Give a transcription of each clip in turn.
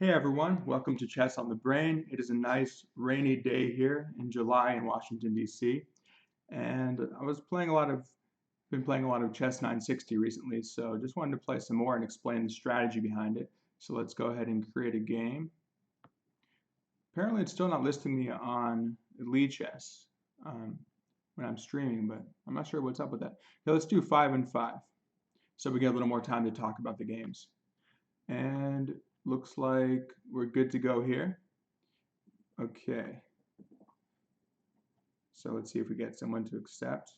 Hey everyone, welcome to Chess on the Brain. It is a nice rainy day here in July in Washington, D.C. And I was been playing a lot of Chess 960 recently, so just wanted to play some more and explain the strategy behind it. So let's go ahead and create a game. Apparently it's still not listing me on Lead Chess when I'm streaming, but I'm not sure what's up with that. Okay, let's do 5 and 5, so we get a little more time to talk about the games. And looks like we're good to go here. Okay, so let's see if we get someone to accept.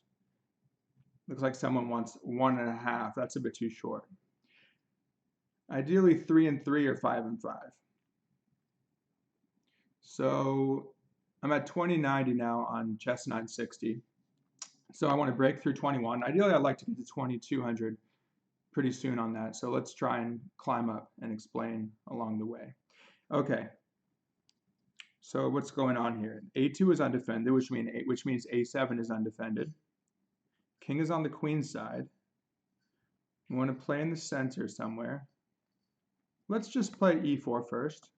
Looks like someone wants 1.5. That's a bit too short. Ideally 3 and 3 or 5 and 5. So I'm at 2090 now on Chess 960. So I want to break through 21. Ideally I'd like to get to 2200 pretty soon on that. So let's try and climb up and explain along the way. Okay. So what's going on here? A2 is undefended, which means A7 is undefended. King is on the queen side. We want to play in the center somewhere. Let's just play e4 first,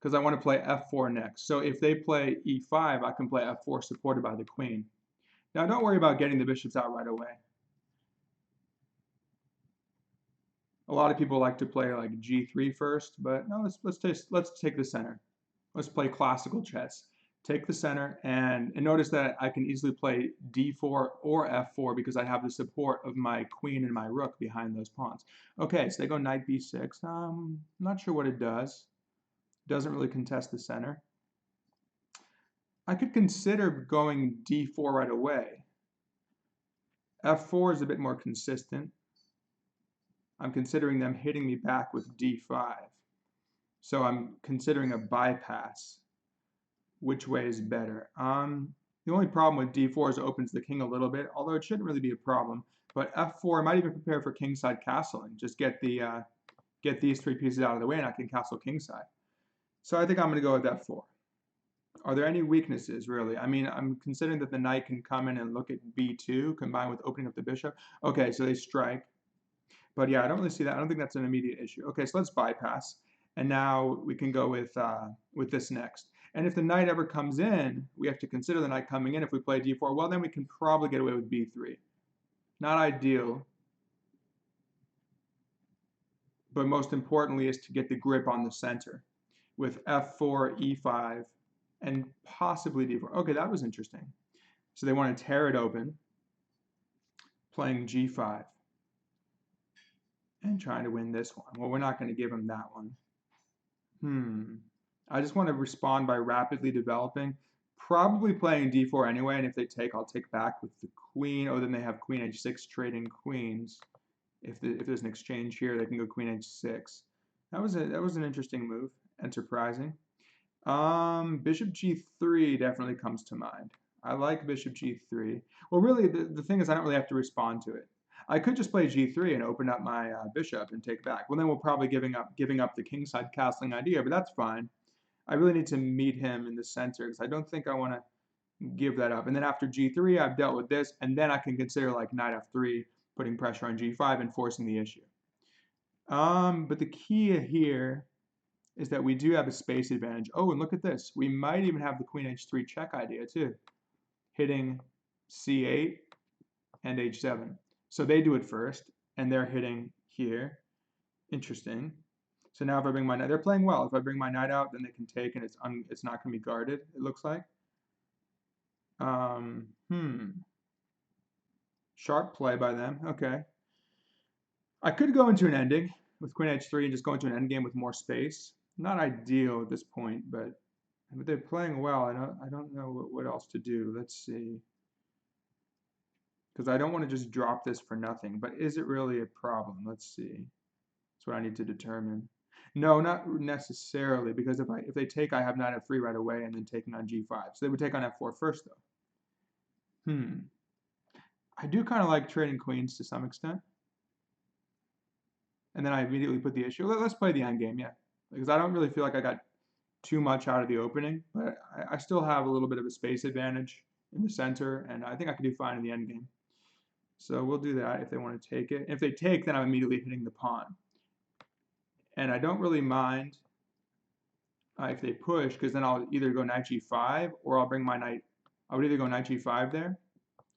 because I want to play f4 next. So if they play e5, I can play f4 supported by the queen. Now don't worry about getting the bishops out right away. A lot of people like to play like g3 first, but no, let's take the center. Let's play classical chess. Take the center, and notice that I can easily play d4 or f4 because I have the support of my queen and my rook behind those pawns. Okay, so they go knight b6. Not sure what it does. Doesn't really contest the center. I could consider going d4 right away. f4 is a bit more consistent. I'm considering them hitting me back with d5. So I'm considering a bypass. Which way is better? The only problem with d4 is it opens the king a little bit, although it shouldn't really be a problem. But f4 might even prepare for kingside castling. Just get these three pieces out of the way and I can castle kingside. So I think I'm going to go with f4. Are there any weaknesses, really? I mean, I'm considering that the knight can come in and look at b2 combined with opening up the bishop. Okay, so they strike. But yeah, I don't really see that. I don't think that's an immediate issue. Okay, so let's bypass. And now we can go with this next. And if the knight ever comes in, we have to consider the knight coming in. If we play d4, well, then we can probably get away with b3. Not ideal. But most importantly is to get the grip on the center with f4, e5, and possibly d4. Okay, that was interesting. So they want to tear it open, playing g5, and trying to win this one. Well, we're not going to give them that one. I just want to respond by rapidly developing, probably playing d4 anyway, and if they take, I'll take back with the queen. Oh, then they have queen h6 trading queens. If there's an exchange here, they can go queen h6. That was an interesting move and surprising. Bishop g3 definitely comes to mind. I like bishop g3. Well, really, the thing is I don't really have to respond to it. I could just play g3 and open up my bishop and take back. Well, then we're probably giving up the kingside castling idea, but that's fine. I really need to meet him in the center because I don't think I want to give that up. And then after g3, I've dealt with this, and then I can consider like knight f3, putting pressure on g5 and forcing the issue. But the key here is that we do have a space advantage. Oh, and look at this. We might even have the queen h3 check idea too, hitting c8 and h7. So they do it first, and they're hitting here. Interesting. So now if I bring my knight, they're playing well. If I bring my knight out, then they can take, and it's not going to be guarded, it looks like. Sharp play by them. Okay. I could go into an ending with queen h3 and just go into an endgame with more space. Not ideal at this point, but they're playing well. I don't know what else to do. Let's see. Because I don't want to just drop this for nothing. But is it really a problem? Let's see. That's what I need to determine. No, not necessarily, because if they take, I have knight f3 right away and then taking on g5. So they would take on f4 first, though. I do kind of like trading queens to some extent. And then I immediately put the issue. Let's play the endgame, yeah. Because I don't really feel like I got too much out of the opening, but I still have a little bit of a space advantage in the center, and I think I can do fine in the endgame. So we'll do that if they want to take it. If they take, then I'm immediately hitting the pawn. And I don't really mind if they push, because then I'll either go knight g5 or I'll bring my knight. I would either go knight g5 there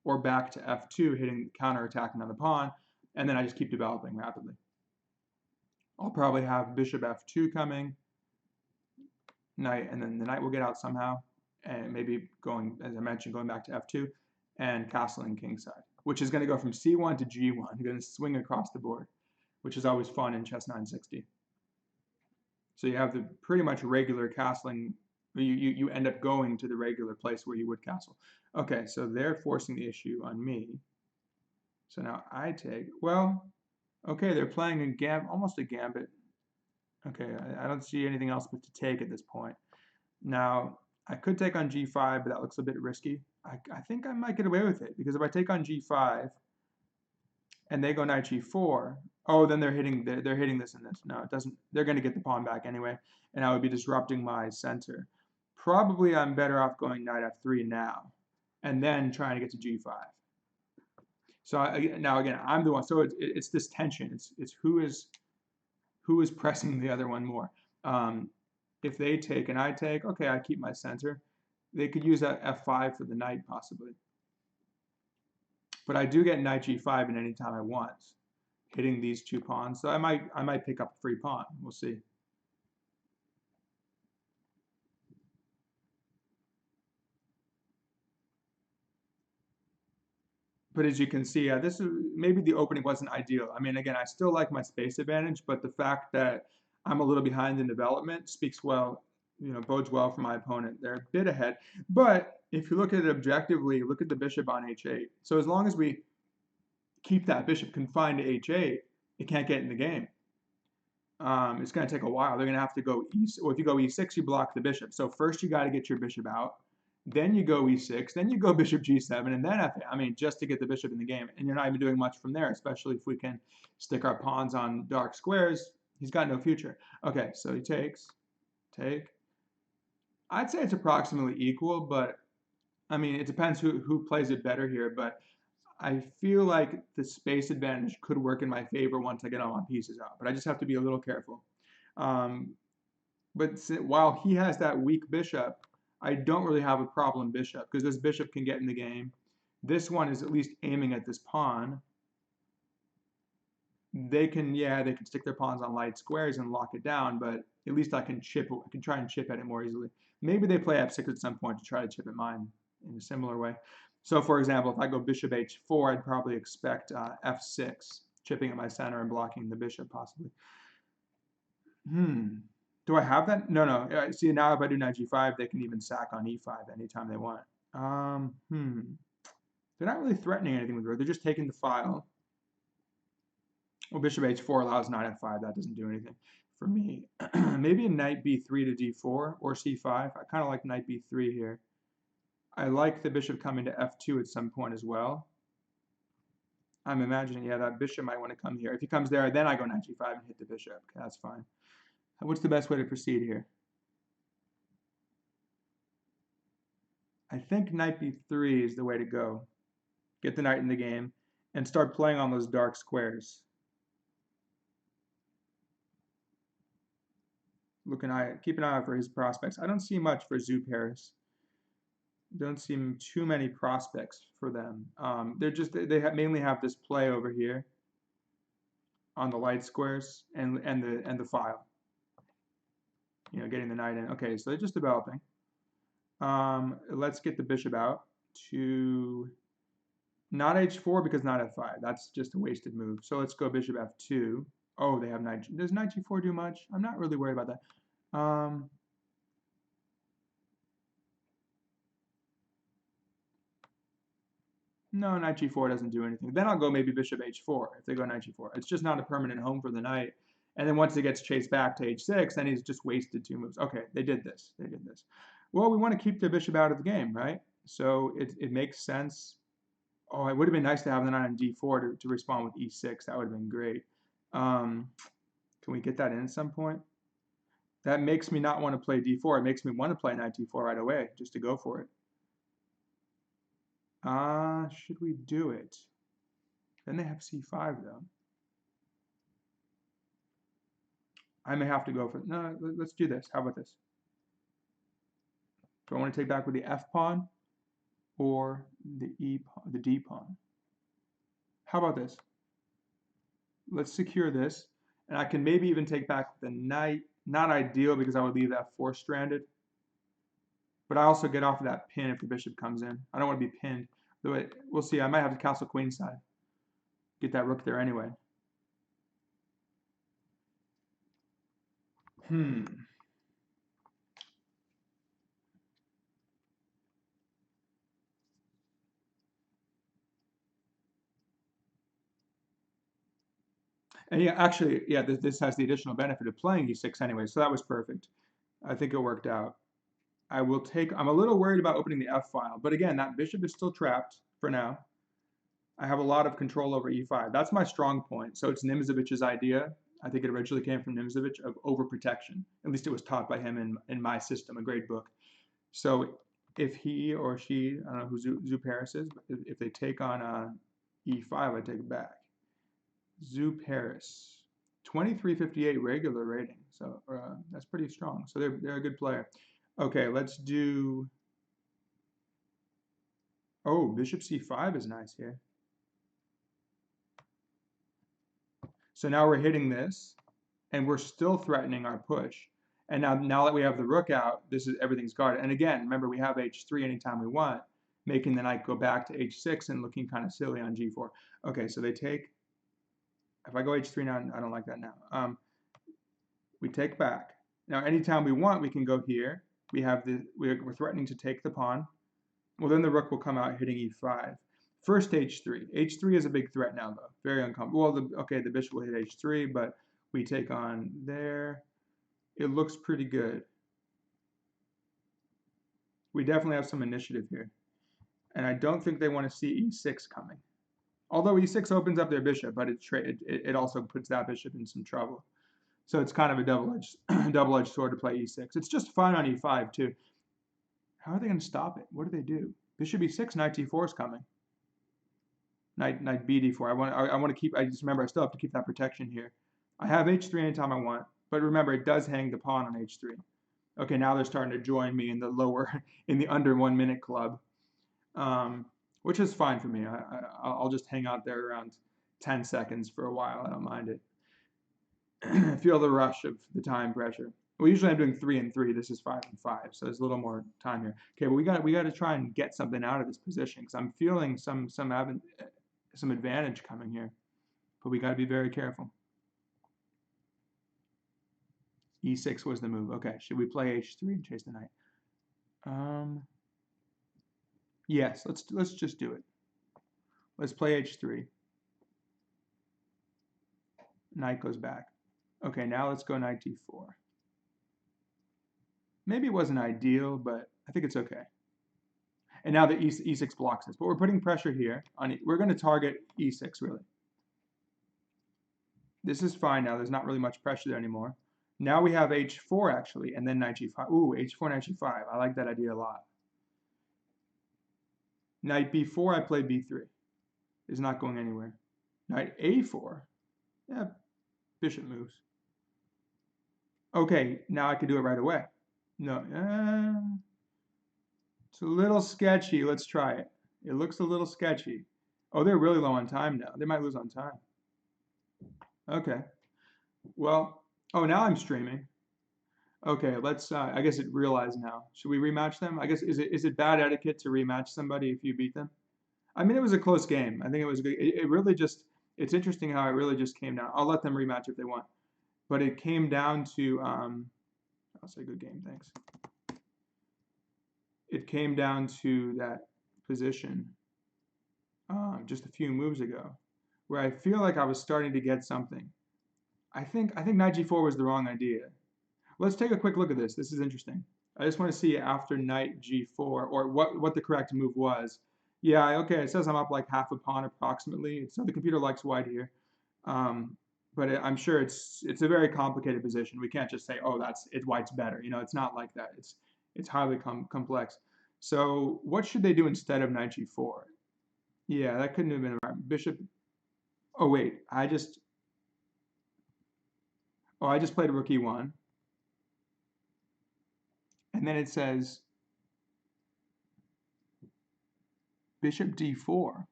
or back to f2, hitting counterattacking on the pawn, and then I just keep developing rapidly. I'll probably have bishop f2 coming, knight, and then the knight will get out somehow, and maybe going, as I mentioned, going back to f2 and castling kingside, which is going to go from c1 to g1, going to swing across the board, which is always fun in chess 960. So you have the pretty much regular castling. You end up going to the regular place where you would castle. Okay, so they're forcing the issue on me. So now I take. Well, okay, they're playing a almost a gambit. Okay, I don't see anything else but to take at this point. Now, I could take on g5, but that looks a bit risky. I think I might get away with it, because if I take on g5 and they go knight g4, oh, then they're hitting this and this. No, it doesn't. They're going to get the pawn back anyway, and I would be disrupting my center. Probably I'm better off going knight f3 now, and then trying to get to g5. So now again, I'm the one. So it's this tension. It's who is pressing the other one more. If they take and I take, okay, I keep my center. They could use that f5 for the knight possibly. But I do get knight g5 at any time I want, hitting these two pawns. So I might pick up a free pawn. We'll see. But as you can see, this is maybe the opening wasn't ideal. I mean, again, I still like my space advantage, but the fact that I'm a little behind in development speaks well, bodes well for my opponent. They're a bit ahead. But if you look at it objectively, look at the bishop on h8. So as long as we keep that bishop confined to h8, it can't get in the game. It's going to take a while. They're going to have to go well, if you go e6, you block the bishop. So first you got to get your bishop out. Then you go e6, then you go bishop g7, and then f8. I mean, just to get the bishop in the game. And you're not even doing much from there, especially if we can stick our pawns on dark squares. He's got no future. Okay, so he takes, take. I'd say it's approximately equal, but I mean, it depends who plays it better here. But I feel like the space advantage could work in my favor once I get all my pieces out. But I just have to be a little careful. But while he has that weak bishop, I don't really have a problem bishop, because this bishop can get in the game. This one is at least aiming at this pawn. They can stick their pawns on light squares and lock it down, but at least I can try and chip at it more easily. Maybe they play f6 at some point to try to chip at mine in a similar way. So for example, if I go bishop h4, I'd probably expect f6, chipping at my center and blocking the bishop possibly. Do I have that? No. See, now if I do knight g5, they can even sack on e5 anytime they want. They're not really threatening anything with rook. They're just taking the file. Well, bishop h4 allows knight f5. That doesn't do anything for me. Maybe a knight b3 to d4 or c5. I kind of like knight b3 here. I like the bishop coming to f2 at some point as well. I'm imagining, that bishop might want to come here. If he comes there, then I go knight g5 and hit the bishop. Okay, that's fine. What's the best way to proceed here? I think knight b3 is the way to go. Get the knight in the game and start playing on those dark squares. Keep an eye out for his prospects. I don't see much for Zhu Paris. Don't see too many prospects for them. Mainly have this play over here on the light squares and the file. Getting the knight in. Okay, so they're just developing. Let's get the bishop out to not h4 because not f5. That's just a wasted move. So let's go bishop f2. Oh, they have knight. Does knight g4 do much? I'm not really worried about that. No, knight g4 doesn't do anything. Then I'll go maybe bishop h4 if they go knight g4. It's just not a permanent home for the knight. And then once it gets chased back to h6, then he's just wasted 2 moves. Okay, they did this. Well, we want to keep the bishop out of the game, right? So it makes sense. Oh, it would have been nice to have the knight on d4 to respond with e6. That would have been great. Can we get that in at some point? That makes me not want to play d4. It makes me want to play knight d4 right away, just to go for it. Should we do it? Then they have c5, though. I may have to go for... No, let's do this. How about this? Do I want to take back with the F pawn or the D pawn? How about this? Let's secure this, and I can maybe even take back the knight. Not ideal because I would leave F4 stranded, but I also get off of that pin if the bishop comes in. I don't want to be pinned. Though we'll see. I might have to castle queenside. Get that rook there anyway. Hmm. And yeah, actually, yeah, this has the additional benefit of playing e6 anyway, so that was perfect. I think it worked out. I'm a little worried about opening the F file, but again, that bishop is still trapped for now. I have a lot of control over e5. That's my strong point. So it's Nimzovich's idea. I think it originally came from Nimzovich of overprotection. At least it was taught by him in my system, a great book. So if he or she, I don't know who Zoo Paris is, but if they take on e5, I take it back. Zoo Paris, 2358 regular rating. So that's pretty strong. So they're a good player. Okay, let's do. Oh, bishop c5 is nice here. So now we're hitting this, and we're still threatening our push. And now that we have the rook out, everything's guarded. And again, remember we have h3 anytime we want, making the knight go back to h6 and looking kind of silly on g4. Okay, so they take. If I go h3 now, I don't like that now. We take back. Now, anytime we want, we can go here. We're threatening to take the pawn. Well, then the rook will come out hitting e5. First h3. h3 is a big threat now, though. Very uncomfortable. Well, the bishop will hit h3, but we take on there. It looks pretty good. We definitely have some initiative here. And I don't think they want to see e6 coming. Although e6 opens up their bishop, but it also puts that bishop in some trouble. So it's kind of a double-edged sword to play e6. It's just fine on e5 too. How are they going to stop it? What do they do? Bishop e6, knight d4 is coming. Knight b d4. I want to keep. I just remember I still have to keep that protection here. I have h3 anytime I want, but remember it does hang the pawn on h3. Okay, now they're starting to join me in the under 1 minute club, which is fine for me. I'll just hang out there around 10 seconds for a while. I don't mind it. Feel the rush of the time pressure. Well, usually I'm doing 3 and 3. This is 5 and 5, so there's a little more time here. Okay, but we got to try and get something out of this position because I'm feeling some advantage coming here, but we got to be very careful. E6 was the move. Okay, should we play h3 and chase the knight? Yes, let's just do it. Let's play h3. Knight goes back. Okay, now let's go knight d4. Maybe it wasn't ideal, but I think it's okay. And now the e6 blocks this, but we're putting pressure here. We're going to target e6, really. This is fine now. There's not really much pressure there anymore. Now we have h4, actually, and then knight g5. Ooh, h4, knight g5. I like that idea a lot. Knight b4, I play b3. Is not going anywhere. Knight a4. Yeah, bishop moves. Okay, now I can do it right away. No, it's a little sketchy. Let's try it. It looks a little sketchy. Oh, they're really low on time now. They might lose on time. Okay. Well, oh, now I'm streaming. Okay, let's, I guess it realized now. Should we rematch them? I guess, is it bad etiquette to rematch somebody if you beat them? I mean, it was a close game. I think it was good. It really just, it's interesting how it really just came down. I'll let them rematch if they want. But it came down to, I'll say good game, thanks. It came down to that position just a few moves ago, where I feel like I was starting to get something. I think knight g4 was the wrong idea. Let's take a quick look at this. This is interesting. I just want to see after knight g4 or what the correct move was. Yeah, okay, it says I'm up like half a pawn approximately. So the computer likes white here. But I'm sure it's a very complicated position. We can't just say, oh, white's better. You know, it's not like that. It's highly complex. So what should they do instead of knight g4? Yeah, that couldn't have been right. Bishop. Oh wait, I just played rook e1, and then it says Bishop d4.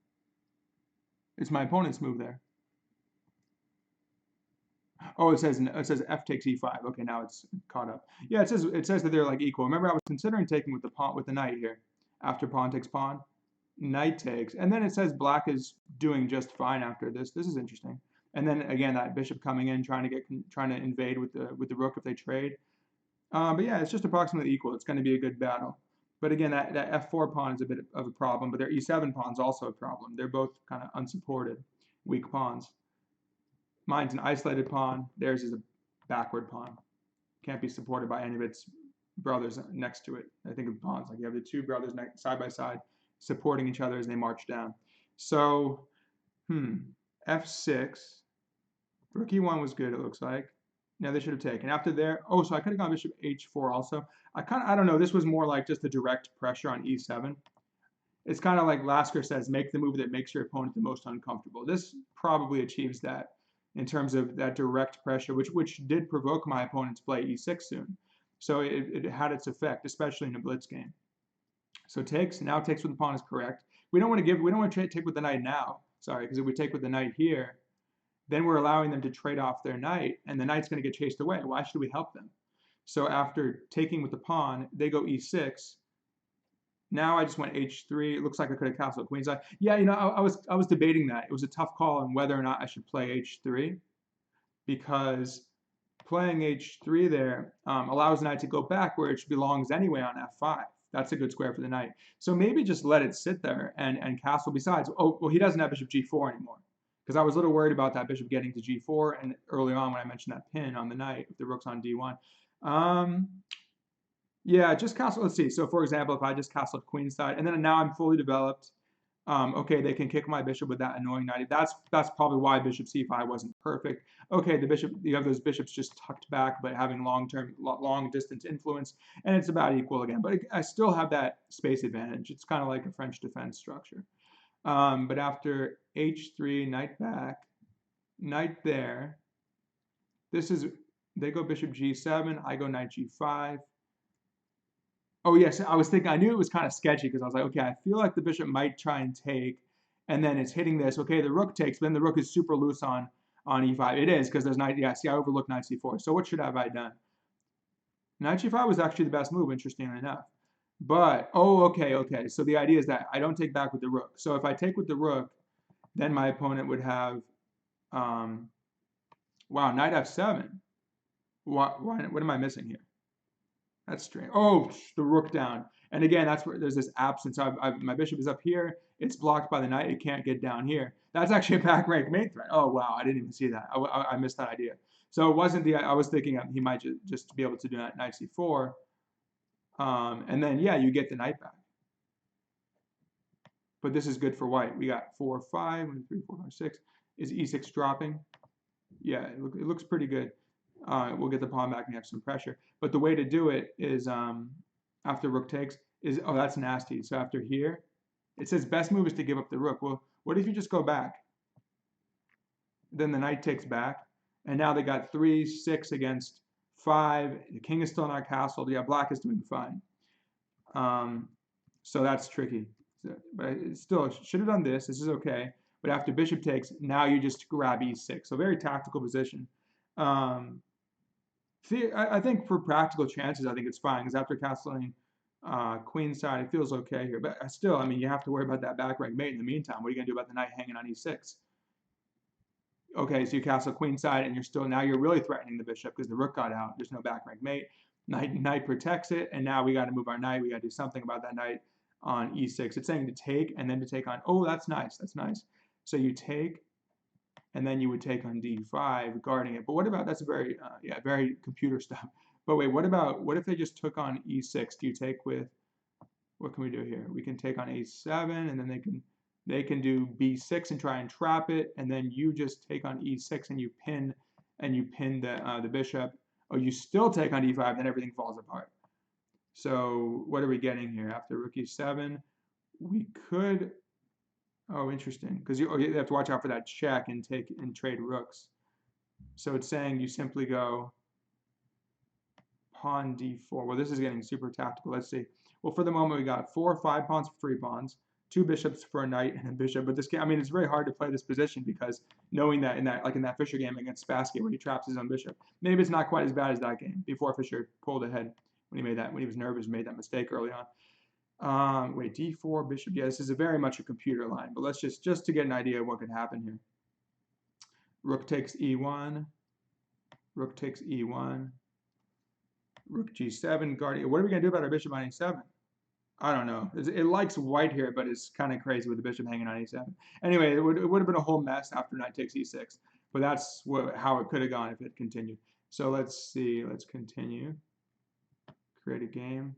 It's my opponent's move there. Oh, it says f takes e5. Okay, now it's caught up. Yeah, it says that they're like equal. Remember, I was considering taking with the knight here. After pawn takes pawn, knight takes, and then it says black is doing just fine after this. This is interesting. And then again, that bishop coming in, trying to invade with the rook if they trade. But yeah, it's just approximately equal. It's going to be a good battle. But again, that f4 pawn is a bit of a problem, but their e7 pawn's also a problem. They're both kind of unsupported, weak pawns. Mine's an isolated pawn. Theirs is a backward pawn. Can't be supported by any of its brothers next to it. I think of pawns like you have the two brothers side by side supporting each other as they march down. So, f6. Rook e1 was good, it looks like. Now they should have taken. After there, oh, so I could have gone bishop h4 also. I don't know, this was more like just the direct pressure on e7. It's kind of like Lasker says, make the move that makes your opponent the most uncomfortable. This probably achieves that in terms of that direct pressure, which did provoke my opponent to play e6 soon. So it had its effect, especially in a blitz game. So takes with the pawn is correct. We don't want to take with the knight now. Sorry, because if we take with the knight here, then we're allowing them to trade off their knight, and the knight's going to get chased away. Why should we help them? So after taking with the pawn, they go e6. Now I just went h3. It looks like I could have castled queenside. Yeah, I was debating that. It was a tough call on whether or not I should play h3, because playing h3 there allows the knight to go back where it belongs anyway on f5. That's a good square for the knight. So maybe just let it sit there and castle. Besides, oh, well, he doesn't have bishop g4 anymore, because I was a little worried about that bishop getting to g4, and early on when I mentioned that pin on the knight, if the rook's on d1. Yeah, just castle. Let's see. So for example, if I just castled queenside, and then now I'm fully developed. Okay, they can kick my bishop with that annoying knight. That's probably why bishop c5 wasn't perfect. Okay, you have those bishops just tucked back, but having long distance influence, and it's about equal again. But I still have that space advantage. It's kind of like a French defense structure. But after h3, knight back, knight there. They go bishop g7. I go knight g5. Oh, yes, I was thinking, I knew it was kind of sketchy because I was like, okay, I feel like the bishop might try and take, and then it's hitting this. Okay, the rook takes, but then the rook is super loose on e5. It is, because there's knight, yeah, see, I overlooked knight c4. So what should have I done? Knight g5 was actually the best move, interestingly enough. But, oh, okay. So the idea is that I don't take back with the rook. So if I take with the rook, then my opponent would have, wow, knight f7. What am I missing here? That's strange. Oh, the rook down. And again, that's where there's this absence. My bishop is up here. It's blocked by the knight. It can't get down here. That's actually a back rank mate threat. Oh, wow. I didn't even see that. I missed that idea. So it wasn't I was thinking he might just be able to do knight c4. And then, yeah, you get the knight back. But this is good for white. We got 4, 5, 1, 3, 4, 5, 6. Is e6 dropping? Yeah, it looks pretty good. We'll get the pawn back and have some pressure. But the way to do it is after rook takes oh, that's nasty. So after here, it says best move is to give up the rook. Well, what if you just go back? Then the knight takes back, and now they got 3, 6 against 5. The king is still not castled. Yeah, black is doing fine. So that's tricky. But still, should have done this. This is okay. But after bishop takes, now you just grab e6. So very tactical position. I think for practical chances, I think it's fine, because after castling queenside, it feels okay here. But still, I mean, you have to worry about that back rank mate in the meantime. What are you going to do about the knight hanging on e6? Okay, so you castle queenside, and now you're really threatening the bishop because the rook got out. There's no back rank mate. Knight protects it, and now we got to move our knight. We got to do something about that knight on e6. It's saying to take and then to take on. Oh, that's nice. That's nice. So you take, and then you would take on d5, guarding it. But what about, that's very, very computer stuff. But wait, what if they just took on e6? Do you take with, what can we do here? We can take on a7, and then they can do b6 and try and trap it, and then you just take on e6 and you pin the bishop. Oh, you still take on d5, then everything falls apart. So what are we getting here? After rook e7, we could, oh, interesting, because you have to watch out for that check and trade rooks. So it's saying you simply go pawn d4. Well, this is getting super tactical. Let's see. Well, for the moment, we got 4 or 5 pawns for 3 pawns, two bishops for a knight and a bishop. But this game, I mean, it's very hard to play this position because knowing that in that Fischer game against Spassky where he traps his own bishop, maybe it's not quite as bad as that game before Fischer pulled ahead when he was nervous, made that mistake early on. Wait, d4 bishop. Yeah, this is very much a computer line, but let's just to get an idea of what could happen here. Rook takes e1. Rook takes e1. Rook g7. Guardian. What are we gonna do about our bishop on e7? I don't know. It likes white here, but it's kind of crazy with the bishop hanging on e7. Anyway, it would have been a whole mess after knight takes e6. But that's how it could have gone if it continued. So let's see. Let's continue. Create a game.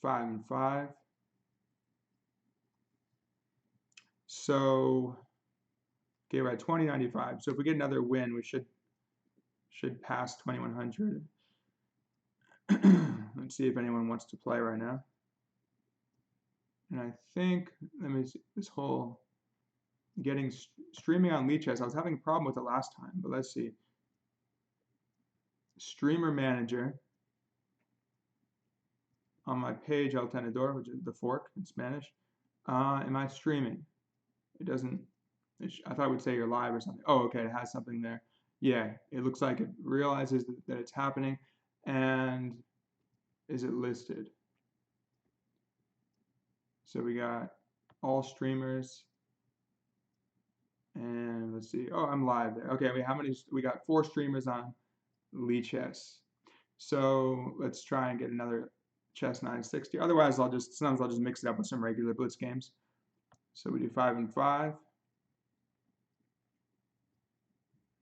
5 and 5. So, okay, we're at 2095. So if we get another win, we should pass 2100. Let's see if anyone wants to play right now. And I think, let me see, this whole streaming on Chess, I was having a problem with it last time, but let's see. Streamer manager. On my page, El Tenedor, which is the fork in Spanish. Am I streaming? It doesn't, I thought it would say you're live or something. Oh, okay, it has something there. Yeah, it looks like it realizes that it's happening. And is it listed? So we got all streamers. And let's see. Oh, I'm live there. Okay, we got 4 streamers on Chess. So let's try and get another chess 960. Otherwise, sometimes I'll just mix it up with some regular blitz games. So we do 5 and 5.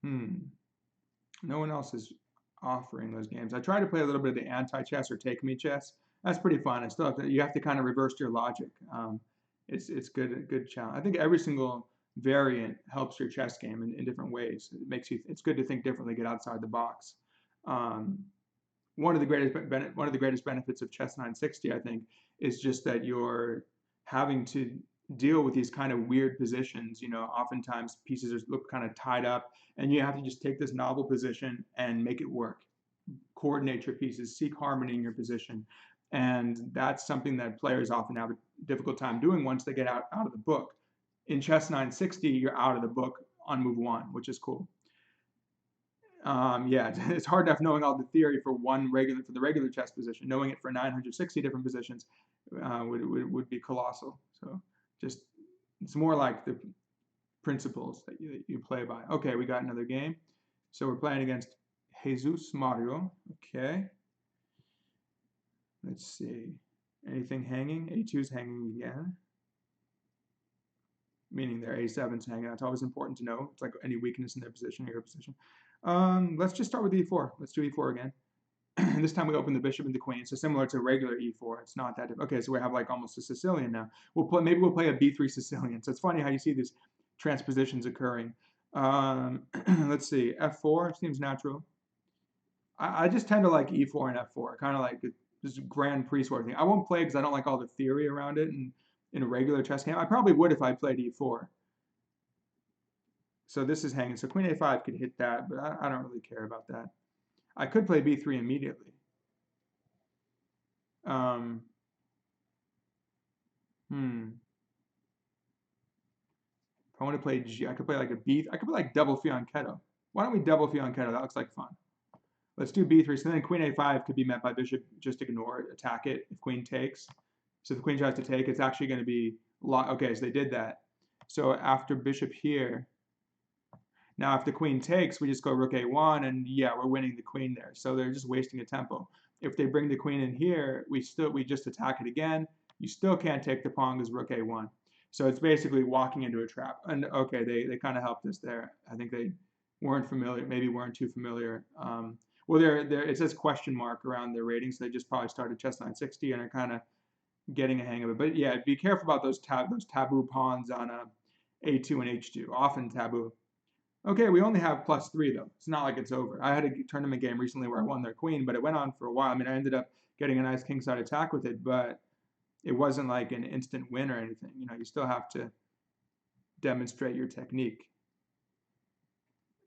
No one else is offering those games. I try to play a little bit of the anti-chess or take-me chess. That's pretty fun. I still you have to kind of reverse your logic. It's good challenge. I think every single variant helps your chess game in different ways. It's good to think differently, get outside the box. One of the greatest benefits of chess 960, I think, is just that you're having to deal with these kind of weird positions. Oftentimes pieces look kind of tied up, and you have to just take this novel position and make it work. Coordinate your pieces, seek harmony in your position, and that's something that players often have a difficult time doing once they get out of the book. In chess 960, you're out of the book on move 1, which is cool. Yeah, it's hard enough knowing all the theory for the regular chess position. Knowing it for 960 different positions would be colossal. So it's more like the principles that you play by. Okay, we got another game. So we're playing against Jesus Mario. Okay. Let's see. Anything hanging? A2's hanging again. Meaning their A7's hanging. That's always important to know. It's like any weakness in their position or your position. Let's just start with e4. Let's do e4 again. This time we open the bishop and the queen. So similar to regular e4. It's not that difficult. Okay, so we have like almost a Sicilian now. Maybe we'll play a b3 Sicilian. So it's funny how you see these transpositions occurring. Let's see. f4 seems natural. I just tend to like e4 and f4. Kind of like this Grand Prix sort of thing. I won't play because I don't like all the theory around it in a regular chess game. I probably would if I played e4. So this is hanging. So queen a5 could hit that, but I don't really care about that. I could play b3 immediately. If I want to play G, I could play like a B. I could play like double fianchetto. Why don't we double fianchetto? That looks like fun. Let's do b3. So then queen a5 could be met by bishop. Just ignore it, attack it if queen takes. So if the queen tries to take, it's actually going to be okay. So they did that. So after bishop here. Now, if the queen takes, we just go rook a1, and yeah, we're winning the queen there. So they're just wasting a tempo. If they bring the queen in here, we just attack it again. You still can't take the pawn because rook a1. So it's basically walking into a trap. And okay, they kind of helped us there. I think they weren't familiar, maybe weren't too familiar. Well, it says question mark around their ratings. So they just probably started chess 960 and are kind of getting a hang of it. But yeah, be careful about those taboo pawns on a2 and h2. Often taboo. Okay, we only have +3 though. It's not like it's over. I had a tournament game recently where I won their queen, but it went on for a while. I mean, I ended up getting a nice kingside attack with it, but it wasn't like an instant win or anything. You still have to demonstrate your technique.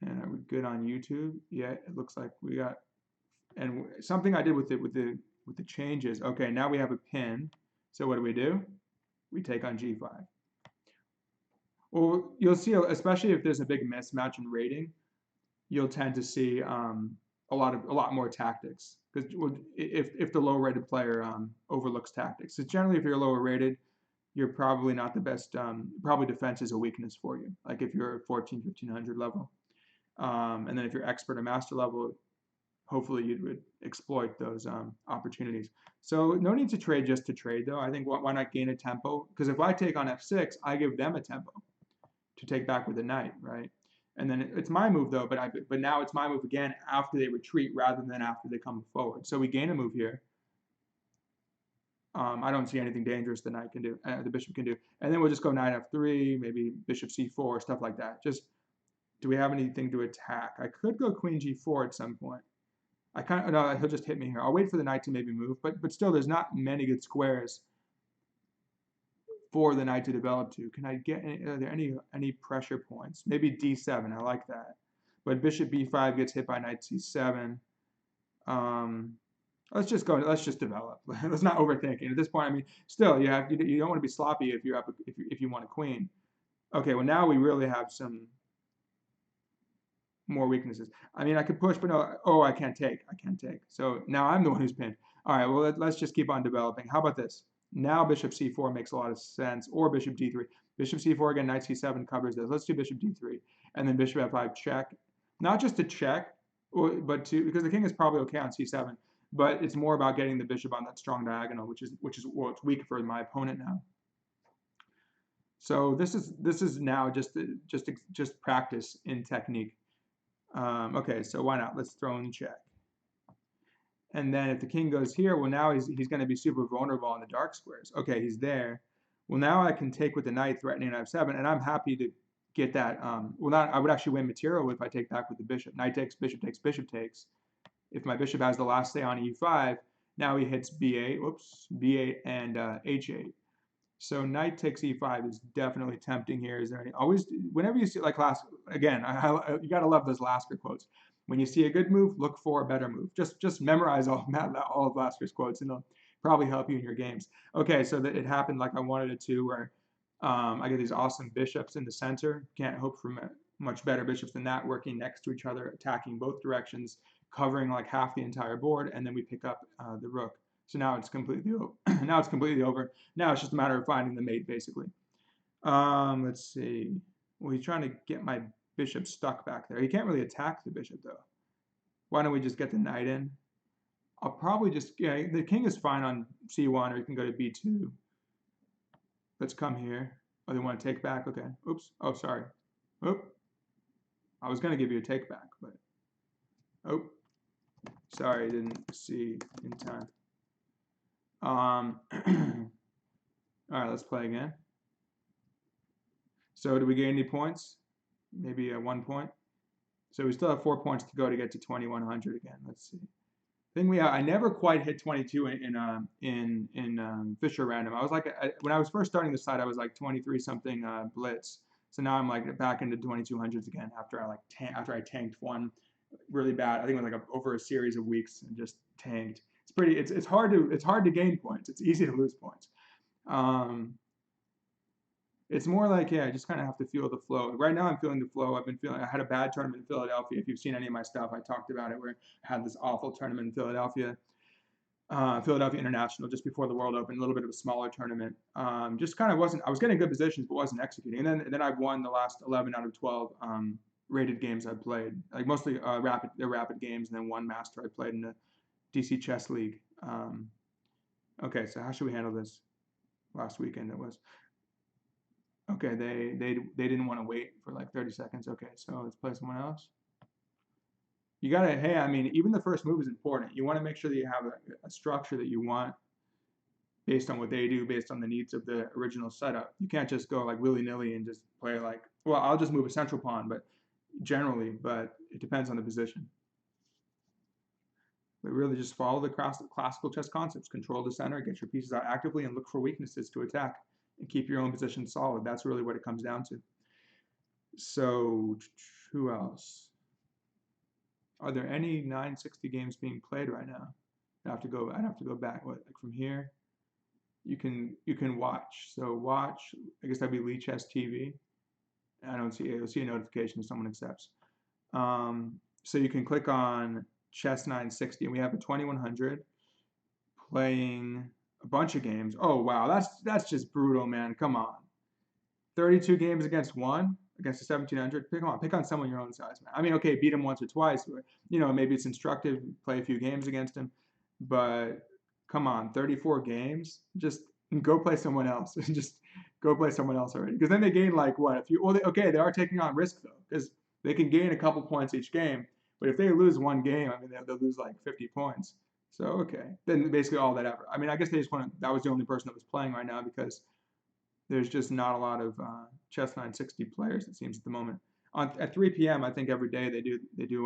And are we good on YouTube? Yeah, it looks like we got. And something I did with the with the changes. Okay, now we have a pin. So what do? We take on g5. Well, you'll see, especially if there's a big mismatch in rating, you'll tend to see a lot more tactics. Because if the lower rated player overlooks tactics, so generally if you're lower rated, you're probably not the best. Probably defense is a weakness for you. Like if you're at 14, 1500 level, and then if you're expert or master level, hopefully you would exploit those opportunities. So no need to trade just to trade though. I think why not gain a tempo? Because if I take on f6, I give them a tempo to take back with a knight, right? And then it's my move though, but now it's my move again after they retreat rather than after they come forward. So we gain a move here. I don't see anything dangerous the knight can do, the bishop can do. And then we'll just go knight f3, maybe bishop c4, stuff like that. Just, do we have anything to attack? I could go queen g4 at some point. I kind of, no, he'll just hit me here. I'll wait for the knight to maybe move, but still, there's not many good squares for the knight to develop to. Can I get are there any pressure points? Maybe d7. I like that. But bishop b5 gets hit by knight c7. Let's just go. Let's just develop. Let's not overthink it. At this point, I mean, still, you don't want to be sloppy if you want a queen. Okay, well now we really have some more weaknesses. I mean, I could push, but no. Oh, I can't take. I can't take. So now I'm the one who's pinned. All right. Well, let's just keep on developing. How about this? Now bishop c4 makes a lot of sense, or bishop d3. Bishop c4 again, knight c7 covers this. Let's do bishop d3, and then bishop f5 check. Not just to check, but to, because the king is probably okay on c7, but it's more about getting the bishop on that strong diagonal, which is well, it's weak for my opponent now. So this is now just practice in technique. Okay, so why not? Let's throw in check. And then if the king goes here, well, now he's going to be super vulnerable on the dark squares. Okay, he's there. Well, now I can take with the knight, threatening f7, and I'm happy to get that. Well, not, I would actually win material if I take back with the bishop. Knight takes, bishop takes, bishop takes. If my bishop has the last say on e5, now he hits b8, whoops, b8 and h8. So knight takes e5 is definitely tempting here. Is there any, always, whenever you see, like last, again, you got to love those Lasker quotes. When you see a good move, look for a better move. Just memorize all of Lasker's quotes, and they'll probably help you in your games. Okay, so that it happened like I wanted it to, where I get these awesome bishops in the center. Can't hope for much better bishops than that, working next to each other, attacking both directions, covering like half the entire board, and then we pick up the rook. So now it's completely now it's completely over. Now it's just a matter of finding the mate, basically. Let's see. Well, he's trying to get my bishop stuck back there. He can't really attack the bishop though. Why don't we just get the knight in? I'll probably just, yeah, the king is fine on c1, or you can go to b2. Let's come here. Oh, they want to take back? Okay. Oops. Oh, sorry. Oop. I was going to give you a take back, but oh, sorry, I didn't see in time. All right, let's play again. So do we gain any points? Maybe 1 point. So we still have 4 points to go to get to 2100 again. Let's see. I never quite hit 22 in Fischer Random. I was like, when I was first starting the site, I was like 23 something blitz. So now I'm like back into 2200s again after I tanked one really bad. I think it was like over a series of weeks and just tanked. It's hard to gain points. It's easy to lose points. It's more like, yeah, I just kind of have to feel the flow. Right now I'm feeling the flow. I had a bad tournament in Philadelphia. If you've seen any of my stuff, I talked about it, where I had this awful tournament in Philadelphia, Philadelphia International, just before the World Open, a little bit of a smaller tournament. Just kind of wasn't, I was getting good positions, but wasn't executing. And then I've won the last 11 out of 12 rated games I've played, like mostly rapid games, and then one master I played in the DC Chess League. Okay, so how should we handle this? Last weekend it was. Okay, they didn't want to wait for like 30 seconds. Okay, so let's play someone else. You gotta, hey, I mean, even the first move is important. You want to make sure that you have a structure that you want based on what they do, based on the needs of the original setup. You can't just go like willy-nilly and just play like, well, I'll just move a central pawn, but it depends on the position. But really just follow the classical chess concepts. Control the center, get your pieces out actively, and look for weaknesses to attack. And keep your own position solid. That's really what it comes down to. So, who else? Are there any 960 games being played right now? I'd have to go back. What, like from here? You can watch. So watch. I guess that'd be Lee Chess TV. I don't see it. You'll see a notification if someone accepts. So you can click on Chess 960, and we have a 2100 playing a bunch of games. Oh wow, that's just brutal, man. Come on, 32 games against one against a 1700. Pick on someone your own size, man. I mean, okay, beat him once or twice. You know, maybe it's instructive. Play a few games against him, but come on, 34 games. Just go play someone else. Just go play someone else already. Because then they gain like what? If you well, okay, they are taking on risk though, because they can gain a couple points each game. But if they lose one game, I mean, they'll lose like 50 points. So okay, then basically all that effort. I mean, I guess they just want to. That was the only person that was playing right now because there's just not a lot of Chess 960 players, it seems, at the moment. At 3 p.m., I think every day they do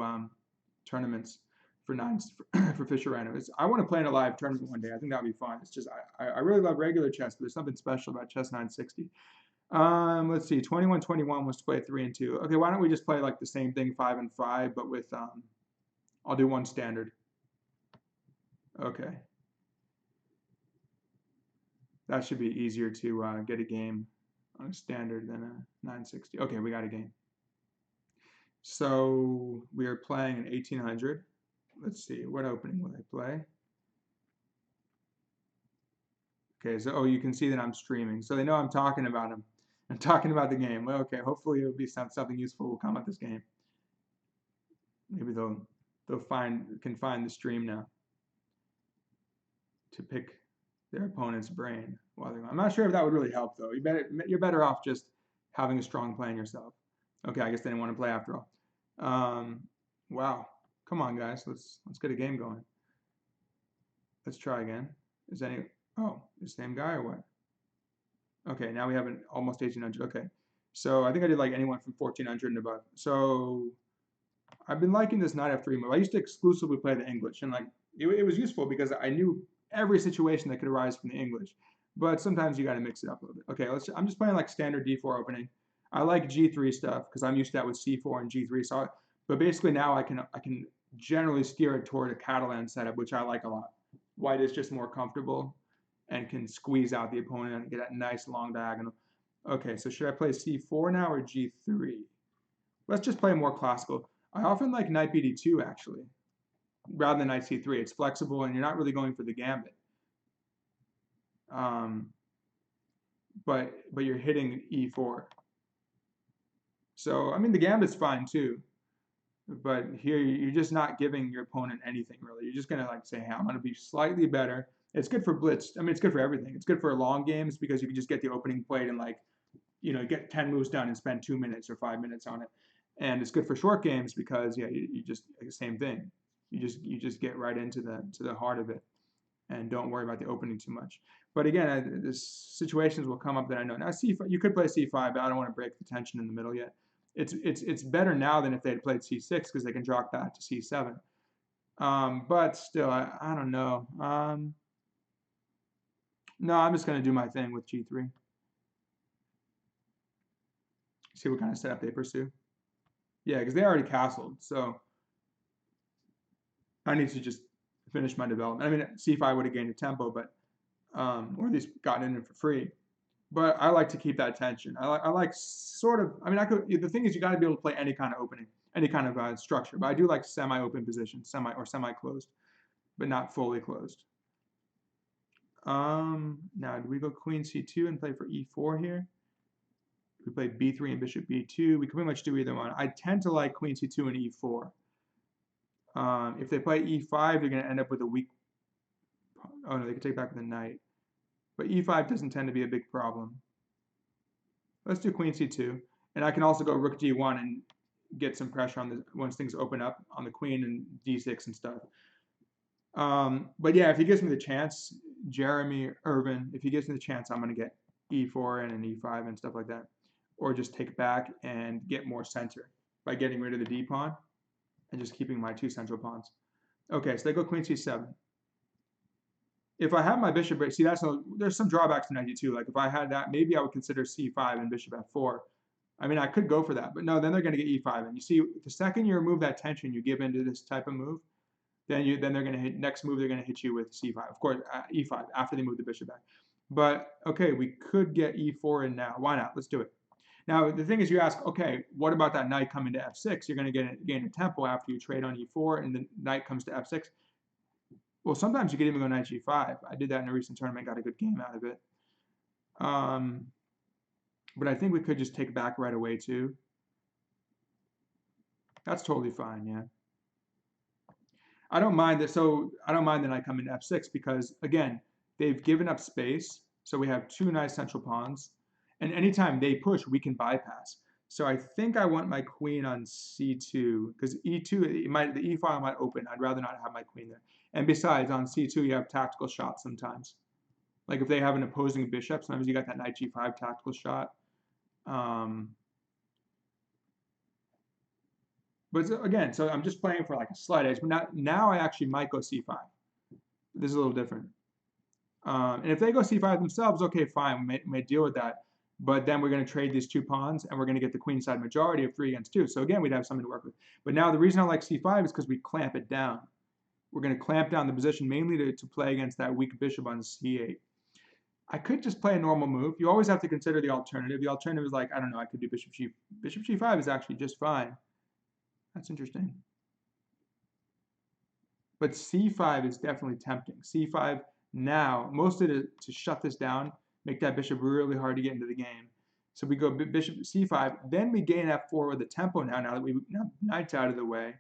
tournaments for for Fischer Random. I want to play in a live tournament one day. I think that would be fun. It's just I really love regular chess, but there's something special about Chess 960. Let's see, 21-21 was to play 3 and 2. Okay, why don't we just play like the same thing, 5 and 5, but with I'll do one standard. Okay. That should be easier to get a game on a standard than a 960. Okay, we got a game. So we are playing an 1800. Let's see, what opening will I play? Okay, so you can see that I'm streaming. So they know I'm talking about them. I'm talking about the game. Well, okay, hopefully it'll be something useful will come out this game. Maybe they'll can find the stream now to pick their opponent's brain while they're going. I'm not sure if that would really help though. You're better off just having a strong plan yourself. Okay, I guess they didn't want to play after all. Wow, come on guys, let's get a game going. Let's try again. Is any the same guy or what? Okay, now we have an almost 1800. Okay, so I think I did like anyone from 1400 and above. So I've been liking this knight f3 move. I used to exclusively play the English, and like it was useful because I knew every situation that could arise from the English. But sometimes you got to mix it up a little bit. Okay, I'm just playing like standard d4 opening. I like g3 stuff because I'm used to that with c4 and g3. But basically now I can generally steer it toward a Catalan setup, which I like a lot. White is just more comfortable and can squeeze out the opponent and get that nice long diagonal. Okay, so should I play c4 now or g3? Let's just play more classical. I often like knight bd2 actually, rather than knight c3. It's flexible and you're not really going for the gambit. But you're hitting e4. So I mean the gambit's fine too, but here you're just not giving your opponent anything really. You're just gonna like say, hey, I'm gonna be slightly better. It's good for blitz. I mean, it's good for everything. It's good for long games because you can just get the opening plate and like, get 10 moves done and spend 2 minutes or 5 minutes on it. And it's good for short games because you just same thing. You just get right into the heart of it and don't worry about the opening too much. But again, this situations will come up that I know. Now c5, you could play c5, but I don't want to break the tension in the middle yet. It's better now than if they had played c6 because they can drop back to c7. But still, I don't know. No, I'm just going to do my thing with g3. See what kind of setup they pursue. Yeah, because they already castled, so I need to just finish my development. I mean, c5 would have gained a tempo, but or at least gotten in it for free. But I like to keep that tension. I like sort of. I mean, the thing is, you got to be able to play any kind of opening, any kind of structure. But I do like semi-open positions, semi-closed, but not fully closed. Now, do we go queen c2 and play for e4 here? We play b3 and bishop b2. We can pretty much do either one. I tend to like queen c2 and e4. If they play e5, they're going to end up with a weak. Oh no, they can take back with a knight. But e5 doesn't tend to be a big problem. Let's do queen c2, and I can also go rook d1 and get some pressure on once things open up on the queen and d6 and stuff. But yeah, if he gives me the chance, Jeremy Irvin, if he gives me the chance, I'm going to get e4 and an e5 and stuff like that, or just take back and get more center by getting rid of the d pawn and just keeping my 2 central pawns. Okay, so they go queen c7. If I have my bishop, see there's some drawbacks to knight d2. Like if I had that, maybe I would consider c5 and bishop f4. I mean, I could go for that, but no, then they're going to get e5. And you see, the second you remove that tension, you give into this type of move. then they're going to hit next move. They're going to hit you with c5, of course, e5 after they move the bishop back. But okay, we could get e4 in now. Why not? Let's do it. Now the thing is, you ask, okay, what about that knight coming to f6? You're going to gain a tempo after you trade on e4, and the knight comes to f6. Well, sometimes you could even go knight g5. I did that in a recent tournament, got a good game out of it. But I think we could just take back right away too. That's totally fine, yeah. I don't mind that. So I don't mind that I come in f6 because again, they've given up space. So we have two nice central pawns, and anytime they push, we can bypass. So I think I want my queen on c2 because e2, the e file might open. I'd rather not have my queen there. And besides, on c2 you have tactical shots sometimes. Like if they have an opposing bishop, sometimes you got that knight g5 tactical shot. But again, so I'm just playing for like a slight edge. But now I actually might go c5. This is a little different. And if they go c5 themselves, okay, fine, we may deal with that. But then we're going to trade these two pawns, and we're going to get the queenside majority of 3 against 2. So again, we'd have something to work with. But now the reason I like c5 is because we clamp it down. We're going to clamp down the position mainly to play against that weak bishop on c8. I could just play a normal move. You always have to consider the alternative. The alternative is like, I don't know, I could do bishop g. Bishop g5 is actually just fine. That's interesting. But c5 is definitely tempting. c5 now, mostly to shut this down, make that bishop really hard to get into the game. So we go bishop c5, then we gain f4 with the tempo now that knight's out of the way.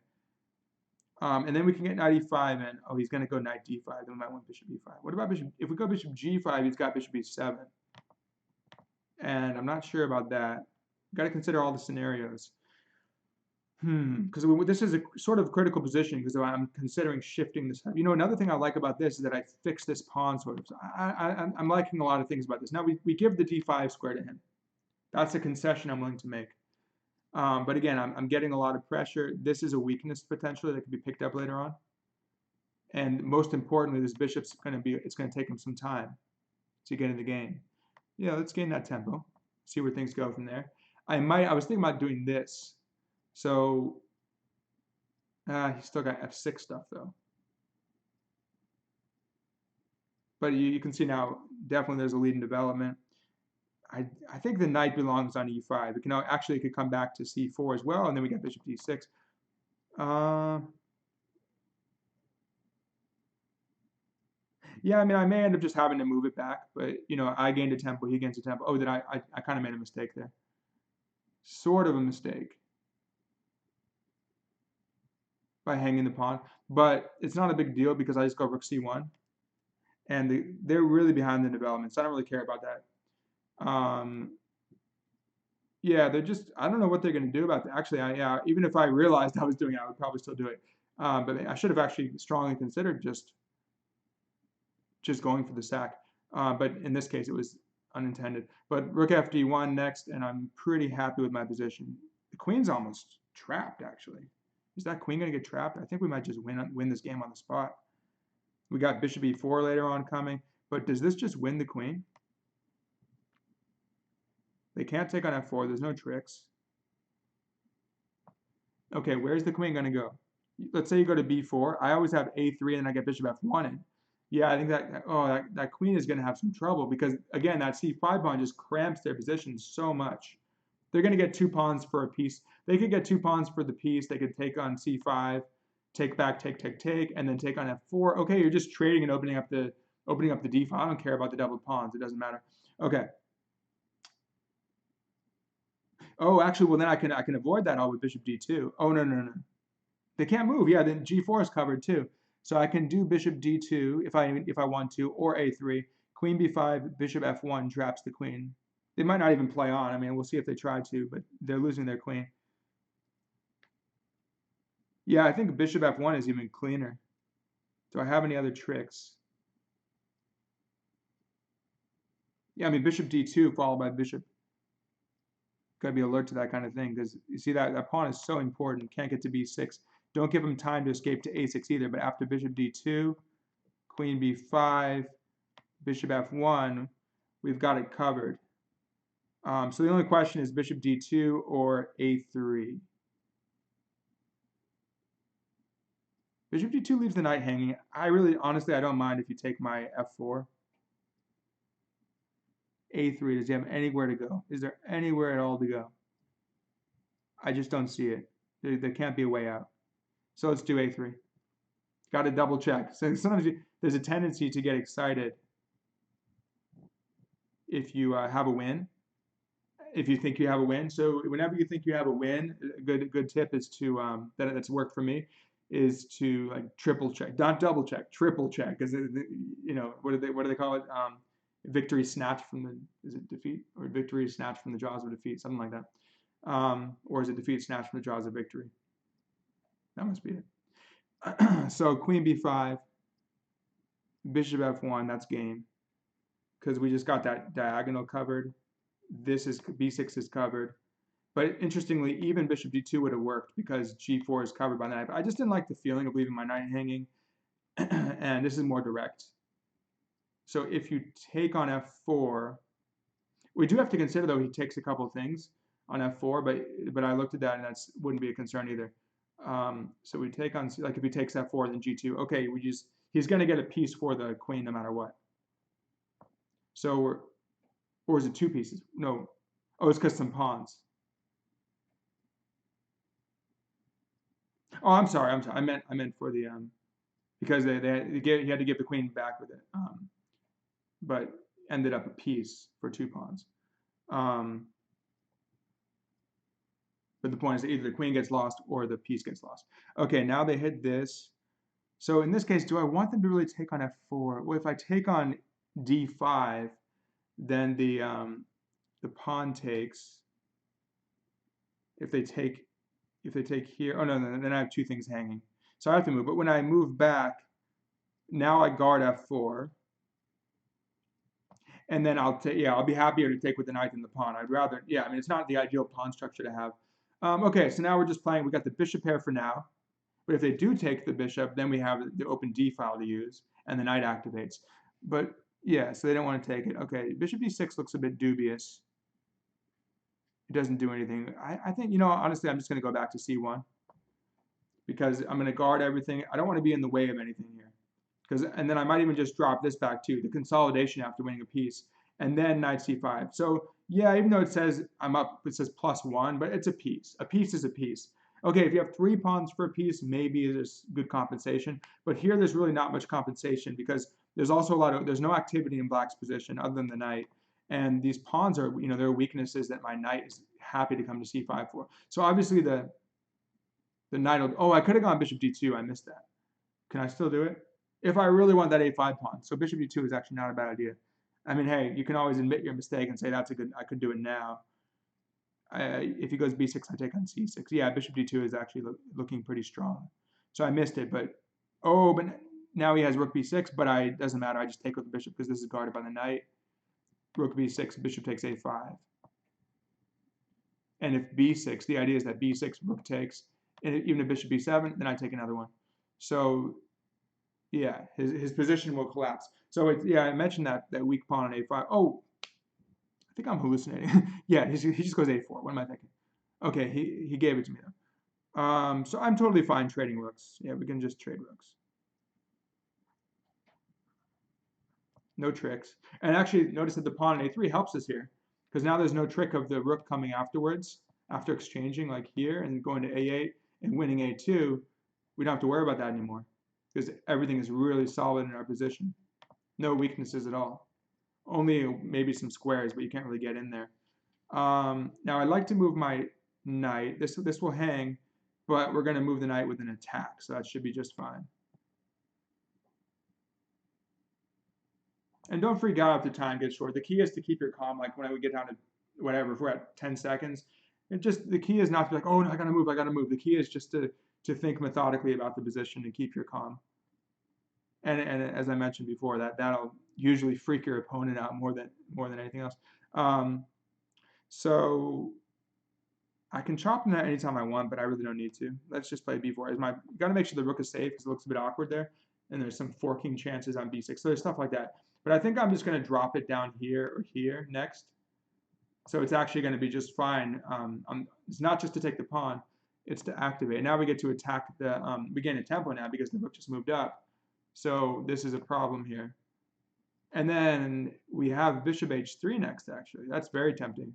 And then we can get knight e5 in. Oh, he's going to go knight d5. Then we might want bishop e5. What about bishop? If we go bishop g5, he's got bishop e7. And I'm not sure about that. Got to consider all the scenarios. Because this is a sort of critical position because I'm considering shifting this. You know, another thing I like about this is that I fix this pawn sort of. So I'm liking a lot of things about this. Now we give the d5 square to him. That's a concession I'm willing to make. But again, I'm getting a lot of pressure. This is a weakness potentially that could be picked up later on. And most importantly, this bishop's it's going to take him some time to get in the game. Yeah, let's gain that tempo. See where things go from there. I was thinking about doing this. So he's still got f6 stuff though. But you can see now, definitely there's a lead in development. I think the knight belongs on e5. It can actually could come back to c4 as well, and then we get bishop d6. Yeah, I mean, I may end up just having to move it back, but you know, I gained a tempo, he gains a tempo. Oh, then I kind of made a mistake there. Sort of a mistake by hanging the pawn, but it's not a big deal because I just go rook c1, and they're really behind the development, so I don't really care about that. Yeah, they're just, I don't know what they're going to do about that. Actually, yeah, even if I realized I was doing it, I would probably still do it. But I should have actually strongly considered just going for the sack. But in this case, it was unintended. But rook fd1 next, and I'm pretty happy with my position. The queen's almost trapped, actually. Is that queen going to get trapped? I think we might just win this game on the spot. We got bishop e4 later on coming. But does this just win the queen? They can't take on f4. There's no tricks. Okay, where's the queen going to go? Let's say you go to b4. I always have a3, and I get bishop f1 in. Yeah, I think that queen is going to have some trouble because, again, that c5 pawn just cramps their position so much. They're going to get 2 pawns for a piece. They could get 2 pawns for the piece. They could take on c5, take back, take, and then take on f4. Okay, you're just trading and opening up the d file. I don't care about the double pawns. It doesn't matter. Okay. Oh, actually, well then I can avoid that all with bishop d2. Oh no. They can't move. Yeah, then g4 is covered too. So I can do bishop d2 if I want to, or a3. Queen b5, bishop f1 traps the queen. They might not even play on. I mean, we'll see if they try to, but they're losing their queen. Yeah, I think bishop f1 is even cleaner. Do I have any other tricks? Yeah, I mean, bishop d2 followed by bishop. Got to be alert to that kind of thing because you see that pawn is so important. Can't get to b6. Don't give him time to escape to a6 either. But after bishop d2, queen b5, bishop f1, we've got it covered. So the only question is bishop d2 or a3. Bishop d2 leaves the knight hanging. I really, honestly, I don't mind if you take my f4. a3, does he have anywhere to go? Is there anywhere at all to go? I just don't see it. There can't be a way out. So let's do a3. Got to double check. So sometimes there's a tendency to get excited if you have a win, if you think you have a win. So whenever you think you have a win, a good tip is to that's worked for me, is to like triple check, not double check, triple check, because you know what do they call it? Victory snatched from the, is it defeat, or victory snatched from the jaws of defeat, something like that, or is it defeat snatched from the jaws of victory? That must be it. So queen b5, bishop f1, that's game, because we just got that diagonal covered. This is b6 is covered. But interestingly, even bishop d2 would have worked because g4 is covered by the knight. But I just didn't like the feeling of leaving my knight hanging. And this is more direct. So if you take on f4, we do have to consider, though, he takes a couple of things on f4, but I looked at that and that wouldn't be a concern either. So we take on, like if he takes f4, then g2. Okay, he's going to get a piece for the queen no matter what. So or is it two pieces? No. Oh, it's because some pawns. Oh, I'm sorry. I meant for the because he had to give the queen back with it, but ended up a piece for two pawns. But the point is that either the queen gets lost or the piece gets lost. Okay, now they hit this. So in this case, do I want them to really take on f4? Well, if I take on d5, then the pawn takes. If they take here, oh no, then I have two things hanging. So I have to move. But when I move back, now I guard f4. And then I'll be happier to take with the knight than the pawn. I'd rather, I mean, it's not the ideal pawn structure to have. Okay, so now we're just playing, we got the bishop pair for now. But if they do take the bishop, then we have the open d file to use, and the knight activates. But yeah, so they don't want to take it. Okay, bishop d6 looks a bit dubious. It doesn't do anything. I think, honestly, I'm just going to go back to c1 because I'm going to guard everything. I don't want to be in the way of anything here. And then I might even just drop this back too, the consolidation after winning a piece, and then knight c5. So yeah, even though it says I'm up, it says +1, but it's a piece. A piece is a piece. Okay, if you have 3 pawns for a piece, maybe there's good compensation. But here there's really not much compensation because there's also there's no activity in black's position other than the knight. And these pawns are, there are weaknesses that my knight is happy to come to c5 for. So obviously the knight will, oh, I could have gone bishop d2, I missed that. Can I still do it? If I really want that a5 pawn. So bishop d2 is actually not a bad idea. I mean, hey, you can always admit your mistake and say that's a good, I could do it now. If he goes b6, I take on c6. Yeah, bishop d2 is actually looking pretty strong. So I missed it, but now he has rook b6, but it doesn't matter. I just take with the bishop because this is guarded by the knight. Rook b6, bishop takes a5. And if b6, the idea is that b6, rook takes, and even if bishop b7, then I take another one. So yeah, his position will collapse. So I mentioned that weak pawn on a5. Oh, I think I'm hallucinating. Yeah, he just goes a4. What am I thinking? Okay, he gave it to me though. So I'm totally fine trading rooks. Yeah, we can just trade rooks. No tricks. And actually, notice that the pawn on a3 helps us here because now there's no trick of the rook coming afterwards, after exchanging like here and going to a8 and winning a2. We don't have to worry about that anymore because everything is really solid in our position. No weaknesses at all. Only maybe some squares, but you can't really get in there. Now I'd like to move my knight. This will hang, but we're going to move the knight with an attack, so that should be just fine. And don't freak out if the time gets short. The key is to keep your calm. Like when we get down to whatever, if we're at 10 seconds, the key is not to be like, oh, no, I got to move. The key is just to think methodically about the position and keep your calm. And as I mentioned before, that'll usually freak your opponent out more than anything else. So I can chop them anytime I want, but I really don't need to. Let's just play b4. Got to make sure the rook is safe because it looks a bit awkward there, and there's some forking chances on b6. So there's stuff like that. But I think I'm just going to drop it down here or here next. So it's actually going to be just fine. It's not just to take the pawn. It's to activate. Now we get to attack the, we gain a tempo now because the rook just moved up. So this is a problem here. And then we have bishop h3 next, actually. That's very tempting.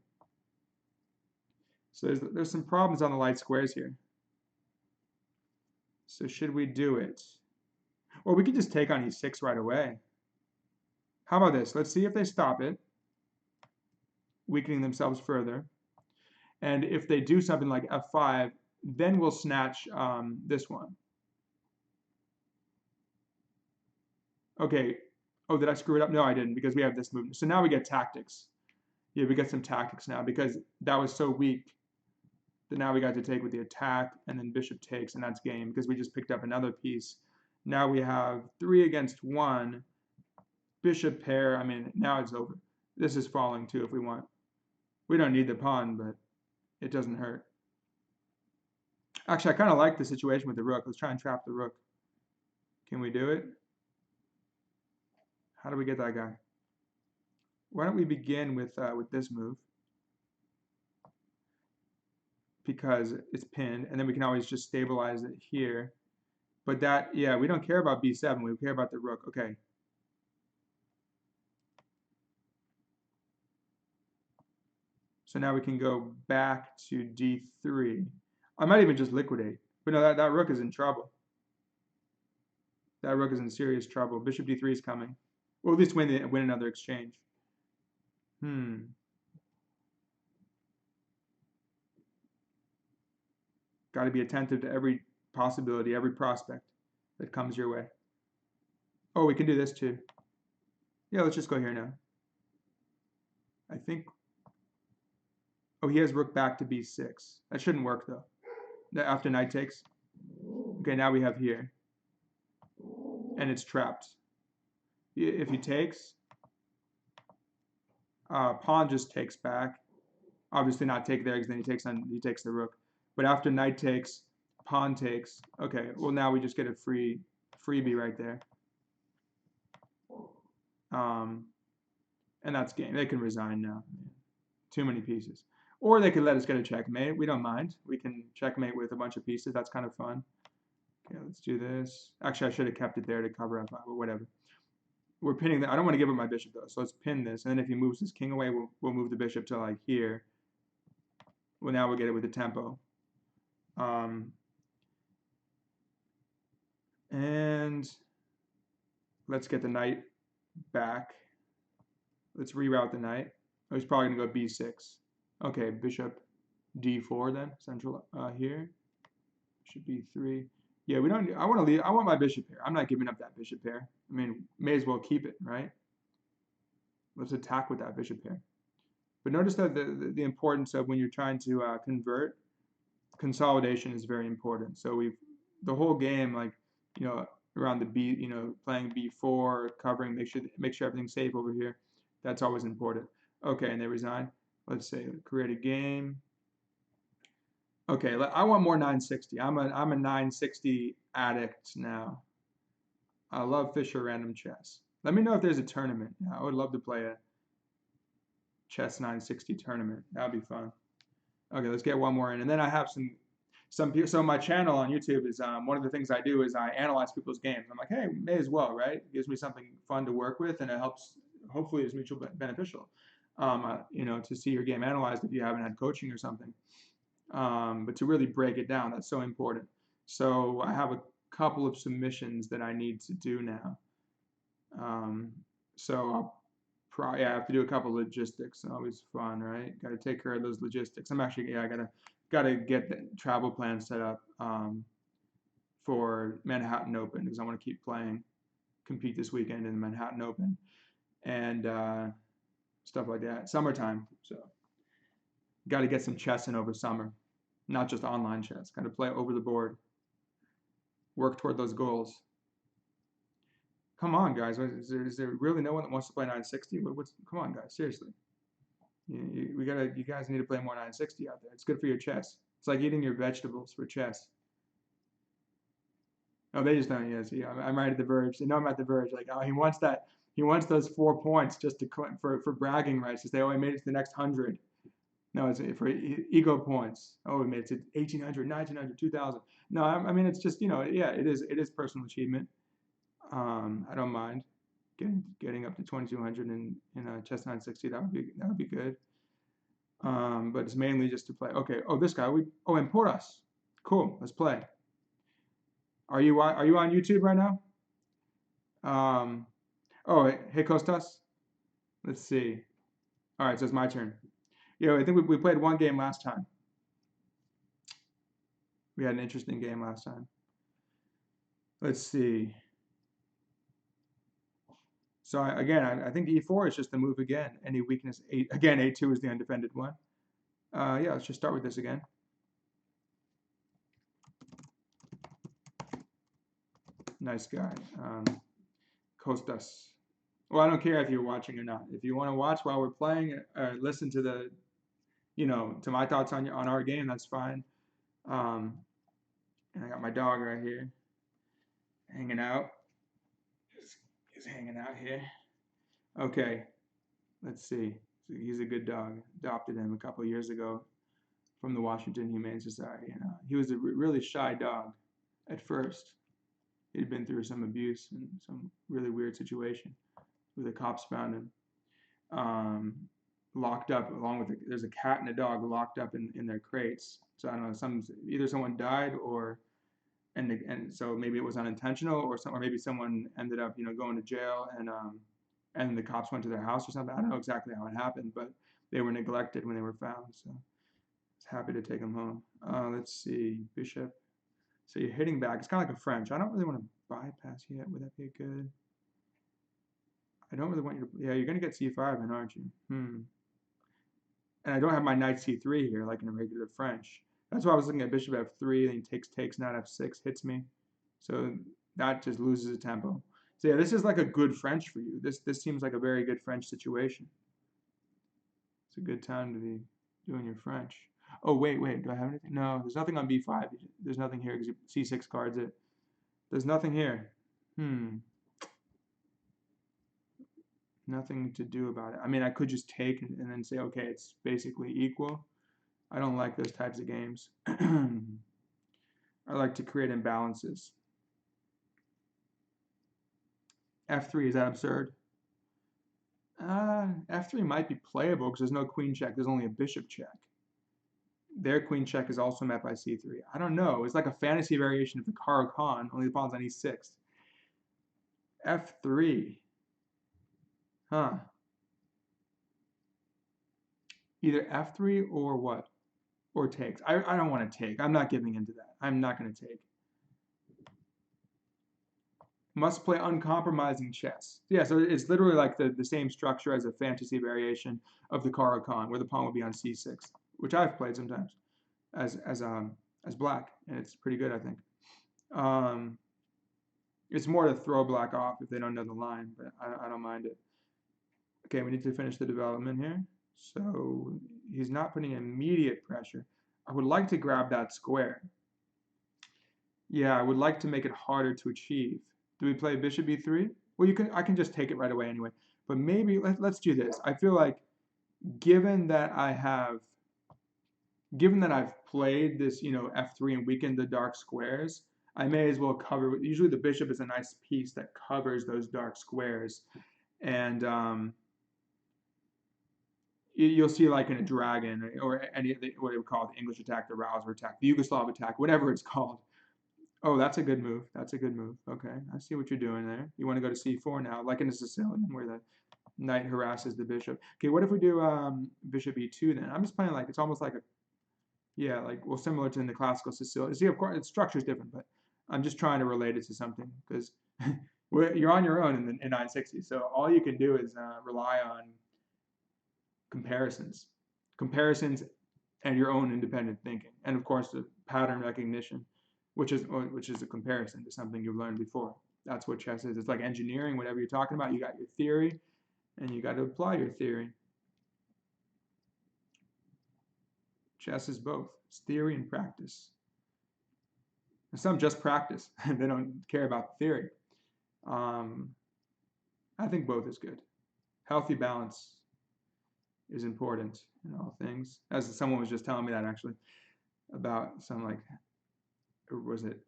So there's some problems on the light squares here. So should we do it? Or we could just take on e6 right away. How about this? Let's see if they stop it, weakening themselves further. And if they do something like f5, then we'll snatch this one. Okay. Oh, did I screw it up? No, I didn't, because we have this movement. So now we get tactics. Yeah, we get some tactics now because that was so weak that now we got to take with the attack, and then bishop takes, and that's game because we just picked up another piece. Now we have 3 against 1. Bishop pair, I mean, now it's over. This is falling too if we want. We don't need the pawn, but it doesn't hurt. Actually, I kind of like the situation with the rook. Let's try and trap the rook. Can we do it? How do we get that guy? Why don't we begin with this move? Because it's pinned, and then we can always just stabilize it here. But that, yeah, we don't care about b7. We care about the rook. Okay. So now we can go back to d3. I might even just liquidate. But no, that rook is in trouble. That rook is in serious trouble. Bishop d3 is coming. Or at least win another exchange. Got to be attentive to every possibility, every prospect that comes your way. Oh, we can do this too. Yeah, let's just go here now. I think. Oh, he has rook back to b6. That shouldn't work though. After knight takes. Okay, now we have here. And it's trapped. If he takes, pawn just takes back. Obviously not take there because then he takes the rook. But after knight takes, pawn takes. Okay, well now we just get a freebie right there. And that's game. They can resign now. Too many pieces. Or they could let us get a checkmate. We don't mind. We can checkmate with a bunch of pieces. That's kind of fun. Okay, let's do this. Actually, I should have kept it there to cover up, but whatever. We're pinning that. I don't want to give up my bishop though, so let's pin this. And then if he moves his king away, we'll move the bishop to like here. Well, now we'll get it with the tempo. And let's get the knight back. Let's reroute the knight. Oh, he's probably gonna go b6. Okay, bishop d4 then, central here. Bishop b3. Yeah, we don't. I want to leave. I want my bishop here. I'm not giving up that bishop pair. I mean, may as well keep it, right? Let's attack with that bishop pair. But notice that the importance of when you're trying to convert, consolidation is very important. So the whole game, like, around the b, playing b4, covering, make sure everything's safe over here. That's always important. Okay, and they resign. Let's say create a game. Okay, I want more 960. I'm a 960 addict now. I love Fischer Random Chess. Let me know if there's a tournament. I would love to play a chess 960 tournament. That'd be fun. Okay, let's get one more in, and then I have some people. So my channel on YouTube is one of the things I do is I analyze people's games. I'm like, hey, may as well, right? It gives me something fun to work with, and it helps. Hopefully, it's mutually beneficial. To see your game analyzed if you haven't had coaching or something. But to really break it down, that's so important. So I have a couple of submissions that I need to do now. So I have to do a couple of logistics. Always fun, right? Got to take care of those logistics. I gotta get the travel plan set up for Manhattan Open because I want to keep playing, compete this weekend in the Manhattan Open, and stuff like that. Summertime, so got to get some chess in over summer, not just online chess. Got to play over the board, work toward those goals. Come on, guys. Is there really no one that wants to play 960? Come on, guys. Seriously. You guys need to play more 960 out there. It's good for your chess. It's like eating your vegetables for chess. Oh, they just don't. Yes, yeah. I'm right at the verge. They know I'm at the verge. Like, oh, he wants that. He wants those 4 points just for bragging rights to say, oh, I made it to the next 100. No, it's for ego points. Oh, we made it to 1800, 1900, 2000. No, I mean it's just yeah, it is personal achievement. I don't mind getting up to 2200 in a chess 960. That would be good. But it's mainly just to play. Okay. Oh, this guy. And Porras. Cool. Let's play. Are you on YouTube right now? Um, oh, hey Kostas. Let's see. All right, so it's my turn. I think we played one game last time. We had an interesting game last time. Let's see. So again, I think E4 is just the move again. Any weakness, again, A2 is the undefended one. Yeah, let's just start with this again. Nice guy. Kostas. Well, I don't care if you're watching or not. If you want to watch while we're playing, listen to to my thoughts on our game, that's fine. And I got my dog right here, hanging out. He's hanging out here. Okay, let's see. So he's a good dog. Adopted him a couple of years ago from the Washington Humane Society. He was a really shy dog at first. He'd been through some abuse and some really weird situation where the cops found him locked up along with there's a cat and a dog locked up in their crates. So I don't know, either someone died and so maybe it was unintentional or maybe someone ended up going to jail and the cops went to their house or something. I don't know exactly how it happened, but they were neglected when they were found. So I was happy to take them home. Let's see, bishop. So you're hitting back. It's kind of like a French. I don't really want to bypass yet. Would that be good? I don't really want you to. Yeah, you're going to get c5 in, aren't you? And I don't have my knight c3 here like in a regular French. That's why I was looking at bishop f3, then he takes, knight f6, hits me. So that just loses the tempo. So yeah, this is like a good French for you. This seems like a very good French situation. It's a good time to be doing your French. Oh, wait, do I have anything? No, there's nothing on b5. There's nothing here because c6 cards it. There's nothing here. Nothing to do about it. I mean, I could just take and then say, okay, it's basically equal. I don't like those types of games. I like to create imbalances. F3, is that absurd? F3 might be playable because there's no queen check. There's only a bishop check. Their queen check is also met by c3. I don't know. It's like a fantasy variation of the Caro-Kann, only the pawn's on e6. F3. Huh. Either F3 or what? Or takes. I don't want to take. I'm not giving into that. I'm not going to take. Must play uncompromising chess. Yeah, so it's literally like the same structure as a fantasy variation of the Caro-Kann, where the pawn would be on c6, which I've played sometimes as black, and it's pretty good, I think. It's more to throw black off if they don't know the line, but I don't mind it. Okay, we need to finish the development here. So he's not putting immediate pressure. I would like to grab that square. Yeah, I would like to make it harder to achieve. Do we play bishop e3? Well, I can just take it right away anyway. But maybe let's do this. I feel like given that I've played this, f3 and weakened the dark squares, I may as well cover. Usually the bishop is a nice piece that covers those dark squares, and you'll see like in a dragon or any of what they would call the English attack, the Rausser attack, the Yugoslav attack, whatever it's called. Oh, that's a good move. That's a good move. Okay, I see what you're doing there. You want to go to c4 now, like in a Sicilian, where the knight harasses the bishop. Okay, what if we do bishop e2 then? I'm just playing like, it's almost like similar to in the classical Sicilian. See, of course, its structure is different, but I'm just trying to relate it to something, because you're on your own in 960, so all you can do is rely on comparisons and your own independent thinking, and of course the pattern recognition, which is a comparison to something you've learned before. That's what chess is. It's like engineering, whatever you're talking about. You got your theory, and you got to apply your theory. Chess is both. It's theory and practice. And some just practice. They don't care about the theory. I think both is good. Healthy balance. is important in all things. As someone was just telling me that actually about some like, or was it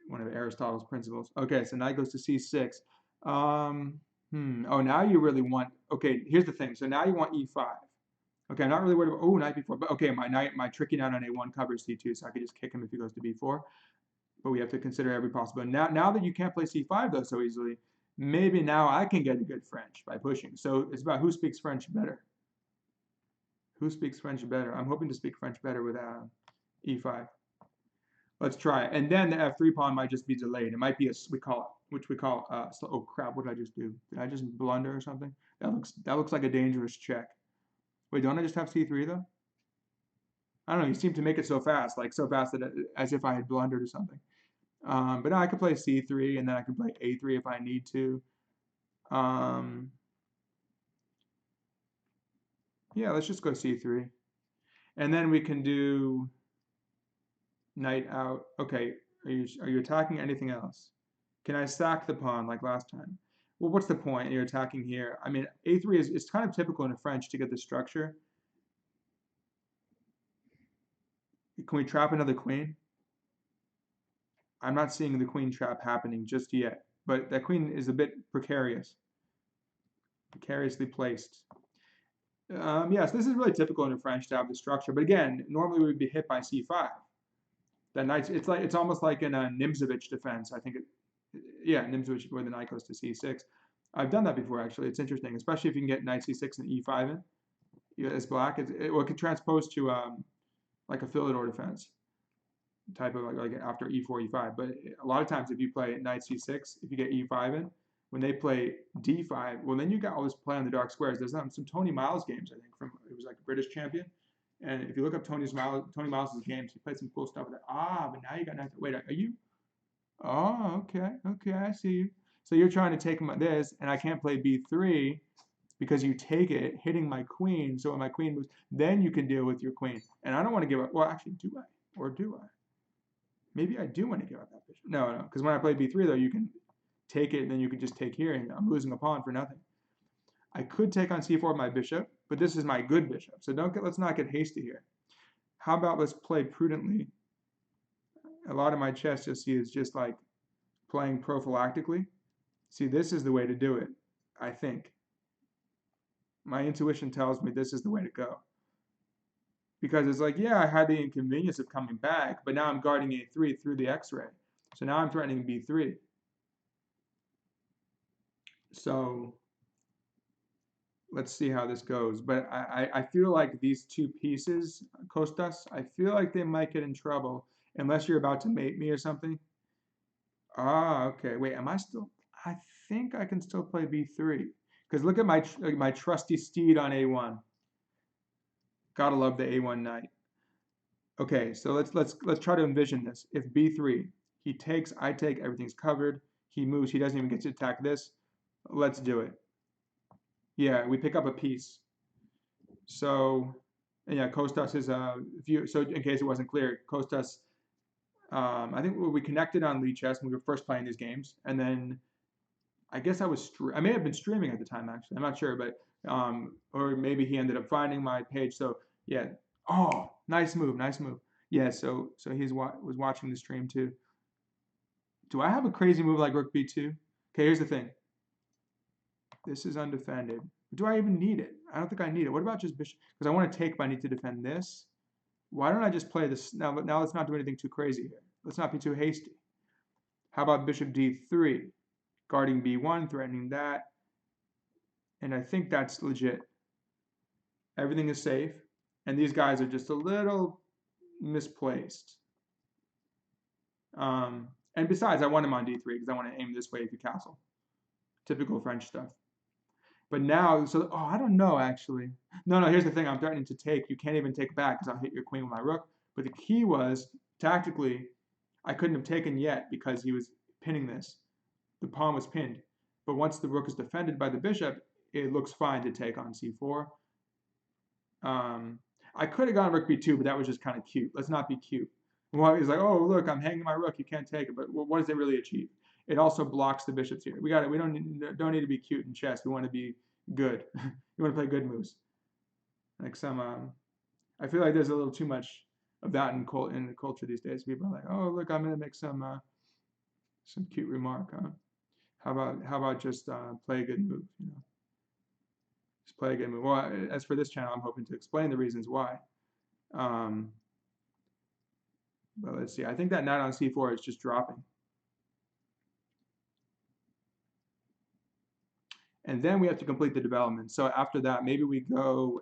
one of Aristotle's principles? Okay, so knight goes to c6. Oh, now you really want. Okay, here's the thing. So now you want e5. Okay, I'm not really worried about. Oh, knight b4. But okay, my tricky knight on a1 covers c2, so I could just kick him if he goes to b4. But we have to consider every possibility. Now that you can't play c5 though so easily, maybe now I can get a good French by pushing. So it's about who speaks French better. Who speaks French better? I'm hoping to speak French better with e5. Let's try it. And then the f3 pawn might just be delayed. It might be which we call oh crap, what did I just do? Did I just blunder or something? That looks like a dangerous check. Wait, don't I just have c3 though? I don't know. You seem to make it so fast, like so fast that as if I had blundered or something. But now I could play c3 and then I can play a3 if I need to. Yeah, let's just go c3. And then we can do knight out. Okay, are you attacking anything else? Can I sack the pawn like last time? Well, what's the point? You're attacking here. I mean, a3 is it's kind of typical in a French to get the structure. Can we trap another queen? I'm not seeing the queen trap happening just yet, but that queen is a bit precarious, precariously placed. Yes, this is really typical in a French to have the structure, but again, normally we would be hit by c5. That knight, it's almost like in a Nimzovich defense. I think yeah, Nimzovich where the knight goes to c6. I've done that before actually. It's interesting, especially if you can get knight c6 and e5 in. As black, it could transpose to like a Philidor defense type of like after e4 e5. But a lot of times if you play knight c6, if you get e5 in, when they play d5, well then you got all this play on the dark squares. There's some Tony Miles games I think it was like a British champion. And if you look up Tony Miles' games, he played some cool stuff with that. But now you got nothing. Wait, are you? Oh, okay, I see you. So you're trying to take this, and I can't play b3 because you take it, hitting my queen. So when my queen moves, then you can deal with your queen. And I don't want to give up. Well, actually, do I? Or do I? Maybe I do want to give up that bishop. No, because when I play b3, though, you can take it, and then you can just take here, and I'm losing a pawn for nothing. I could take on c4 with my bishop, but this is my good bishop. So let's not get hasty here. How about let's play prudently? A lot of my chess you'll see is just like playing prophylactically. See, this is the way to do it, I think. My intuition tells me this is the way to go. Because it's like, yeah, I had the inconvenience of coming back, but now I'm guarding a3 through the x-ray. So now I'm threatening b3. So let's see how this goes. But I feel like these two pieces, Kostas, I feel like they might get in trouble unless you're about to mate me or something. Okay. Wait, am I still? I think I can still play b3. Because look at my trusty steed on a1. Gotta love the a1 knight. Okay, so let's try to envision this. If b3, he takes, I take, everything's covered. He moves, he doesn't even get to attack this. Let's do it. Yeah, we pick up a piece. So, yeah, Kostas is so in case it wasn't clear, Kostas. I think we connected on Lee Chess when we were first playing these games, and then I guess I may have been streaming at the time actually. I'm not sure, but or maybe he ended up finding my page. So yeah. Oh, nice move, nice move. Yeah. So he's was watching the stream too. Do I have a crazy move like Rook B2? Okay, here's the thing. This is undefended. Do I even need it? I don't think I need it. What about just bishop? Because I want to take, but I need to defend this. Why don't I just play this now? But now let's not do anything too crazy here. Let's not be too hasty. How about bishop D3? Guarding b1, threatening that. And I think that's legit. Everything is safe. And these guys are just a little misplaced. And besides, I want him on d3 because I want to aim this way if you castle. Typical French stuff. But now, I don't know actually. No, here's the thing. I'm threatening to take. You can't even take back because I'll hit your queen with my rook. But the key was, tactically, I couldn't have taken yet because he was pinning this. The pawn was pinned. But once the rook is defended by the bishop, it looks fine to take on c4. I could have gone rook b2, but that was just kind of cute. Let's not be cute. Well, he's like, oh, look, I'm hanging my rook. You can't take it. But what does it really achieve? It also blocks the bishops here. We don't need to be cute in chess. We want to be good. We want to play good moves. Like some, I feel like there's a little too much of that in the culture these days. People are like, oh look, I'm gonna make some cute remark. Huh? How about just play a good move? Just play a good move. Well, as for this channel, I'm hoping to explain the reasons why. Um, but let's see. I think that knight on c4 is just dropping. And then we have to complete the development. So after that, maybe we go,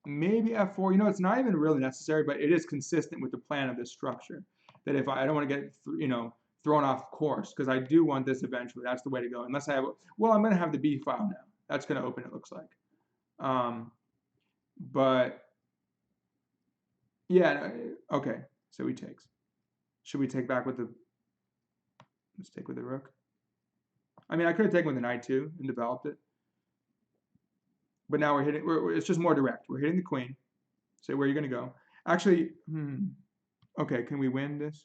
maybe f4. It's not even really necessary, but it is consistent with the plan of this structure. That if I don't want to get, thrown off course, because I do want this eventually. That's the way to go. Unless I have, well, I'm going to have the b file now. That's going to open, it looks like. But yeah, okay. So he takes. Should we take back with the? Let's take with the rook. I mean, I could have taken with the knight too and developed it. But now we're hitting. It's just more direct. We're hitting the queen. Say, where are you going to go? Actually, okay. Can we win this?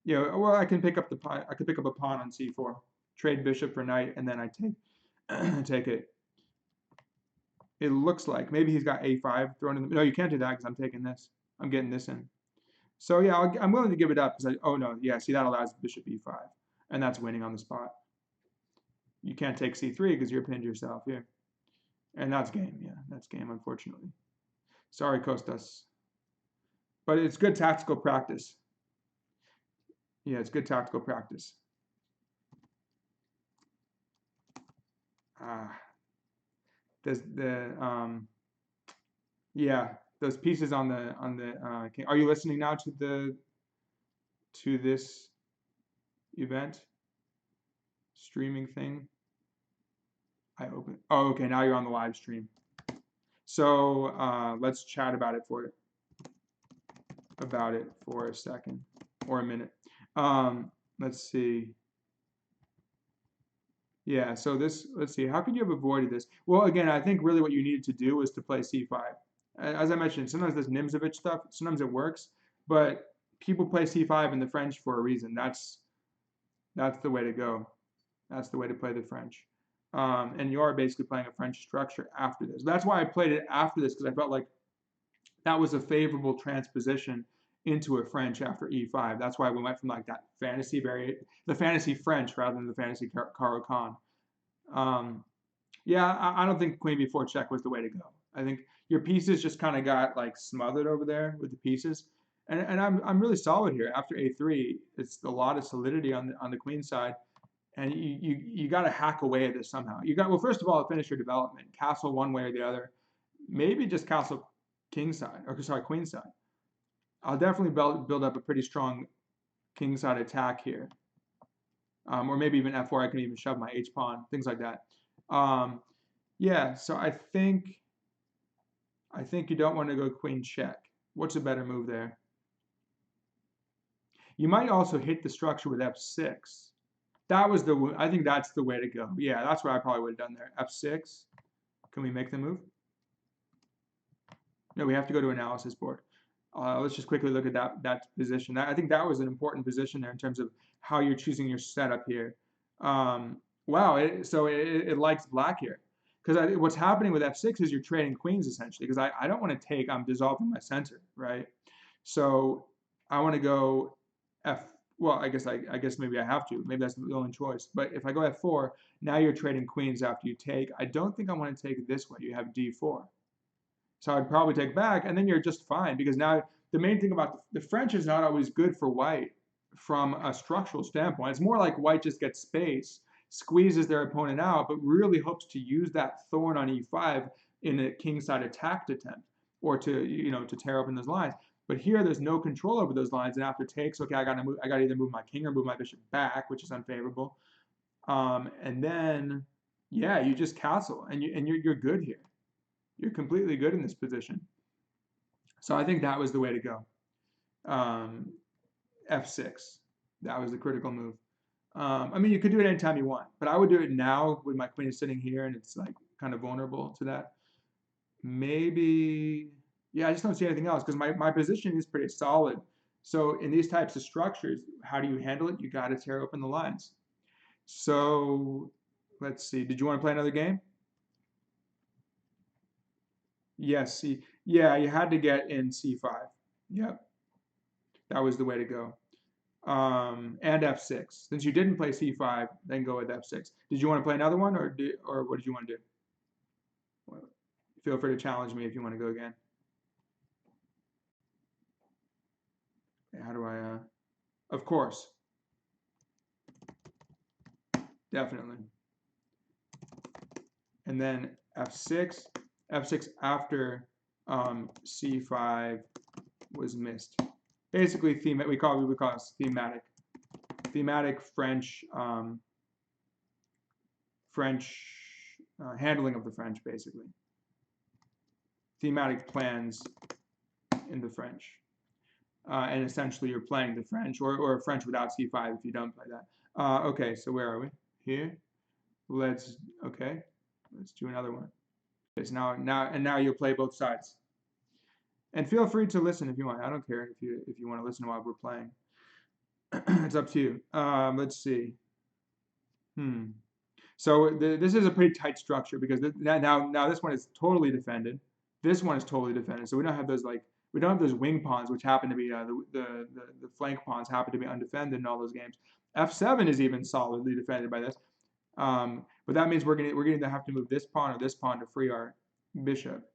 Yeah. Well, I can pick up the pawn. I could pick up a pawn on c4. Trade bishop for knight, and then I take take it. It looks like maybe he's got a5 thrown in. No, you can't do that because I'm taking this. I'm getting this in. So yeah, I'm willing to give it up because oh no, yeah. See, that allows bishop e5, and that's winning on the spot. You can't take c3 because you're pinned yourself here. And that's game, yeah. That's game, unfortunately. Sorry, Kostas. But it's good tactical practice. Yeah, it's good tactical practice. There's yeah, those pieces on the are you listening now to this event streaming thing? Oh, okay, now you're on the live stream. So let's chat about it for a second or a minute. Let's see. Yeah, so let's see, how could you have avoided this? Well, again, I think really what you needed to do was to play c5. As I mentioned, sometimes this Nimzovich stuff, sometimes it works, but people play c5 in the French for a reason. That's the way to go. That's the way to play the French. And you are basically playing a French structure after this. That's why I played it after this, because I felt like that was a favorable transposition into a French after e5. That's why we went from like that the fantasy French rather than the fantasy Caro-Kann. Yeah, I don't think queen b4 check was the way to go. I think your pieces just kind of got like smothered over there with the pieces, and I'm really solid here. After a3, it's a lot of solidity on the queen side, and you got to hack away at this somehow. Well, first of all, finish your development, castle one way or the other, maybe just castle king side, or sorry, queen side. I'll definitely build up a pretty strong king side attack here, or maybe even f4. I can even shove my h pawn, things like that. Yeah, so I think you don't want to go queen check. What's a better move there? You might also hit the structure with f6. I think that's the way to go. Yeah, that's what I probably would have done there. f6. Can we make the move? No, we have to go to analysis board. Let's just quickly look at that position. I think that was an important position there in terms of how you're choosing your setup here. Wow, so it likes black here. Because what's happening with f6 is you're trading queens essentially. Because I don't want to take, I'm dissolving my center, right? So I want to go well, I guess maybe I have to. Maybe that's the only choice. But if I go f4, now you're trading queens after you take. I don't think I want to take it this way. You have d4. So I'd probably take back, and then you're just fine, because now the main thing about the French is not always good for white from a structural standpoint. It's more like white just gets space, squeezes their opponent out, but really hopes to use that thorn on e5 in a kingside attack attempt, or to tear open those lines. But here there's no control over those lines, and after takes, okay, I got to either move my king or move my bishop back, which is unfavorable. And then yeah, you just castle, and you're good here. You're completely good in this position. So I think that was the way to go. f6. That was the critical move. I mean, you could do it anytime you want, but I would do it now when my queen is sitting here and it's like kind of vulnerable to that. Maybe, yeah, I just don't see anything else because my position is pretty solid. So in these types of structures, how do you handle it? You got to tear open the lines. So let's see. Did you want to play another game? Yes, yeah, you had to get in c5. Yep, that was the way to go. And f6. Since you didn't play c5, then go with f6. Did you want to play another one, or what did you want to do? Well, feel free to challenge me if you want to go again. How do I? Of course, definitely. And then f6, f6 after c5 was missed. Basically, we would call it thematic French handling of the French, basically. Thematic plans in the French. And essentially you're playing the French, or French without c5 if you don't play that. Okay, so where are we? Here. Let's do another one. Okay, so now you'll play both sides. And feel free to listen if you want. I don't care if you want to listen while we're playing. It's up to you. Let's see. So this is a pretty tight structure because now this one is totally defended. This one is totally defended. So we don't have those wing pawns which happen to be the flank pawns happen to be undefended in all those games. F7 is even solidly defended by this. But that means we're going to have to move this pawn or this pawn to free our bishop.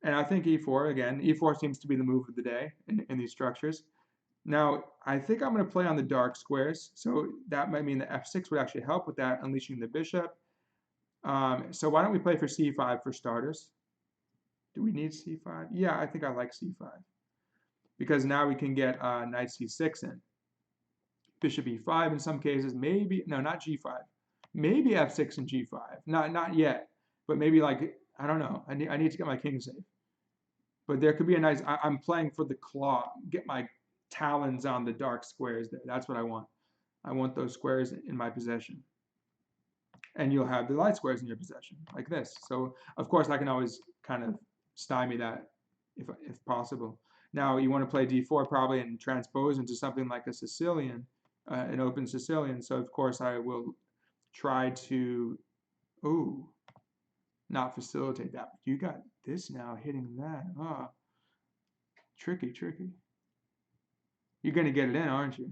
And I think e4 again. E4 seems to be the move of the day in these structures. Now, I think I'm going to play on the dark squares, so that might mean that f6 would actually help with that, unleashing the bishop. So why don't we play for c5 for starters? Do we need c5? Yeah, I think I like c5. Because now we can get knight c6 in. Bishop e5 in some cases, maybe, no, not g5. Maybe f6 and g5. Not yet, but maybe like, I don't know. I need to get my king safe. But there could be a nice, I'm playing for the claw, get my talons on the dark squares there. That's what I want. I want those squares in my possession. And you'll have the light squares in your possession, like this. So, of course, I can always kind of stymie that if possible. Now, you want to play d4 probably and transpose into something like a Sicilian, an open Sicilian. So, of course, I will try to, not facilitate that. You got this now hitting that. Oh, tricky. You're going to get it in, aren't you?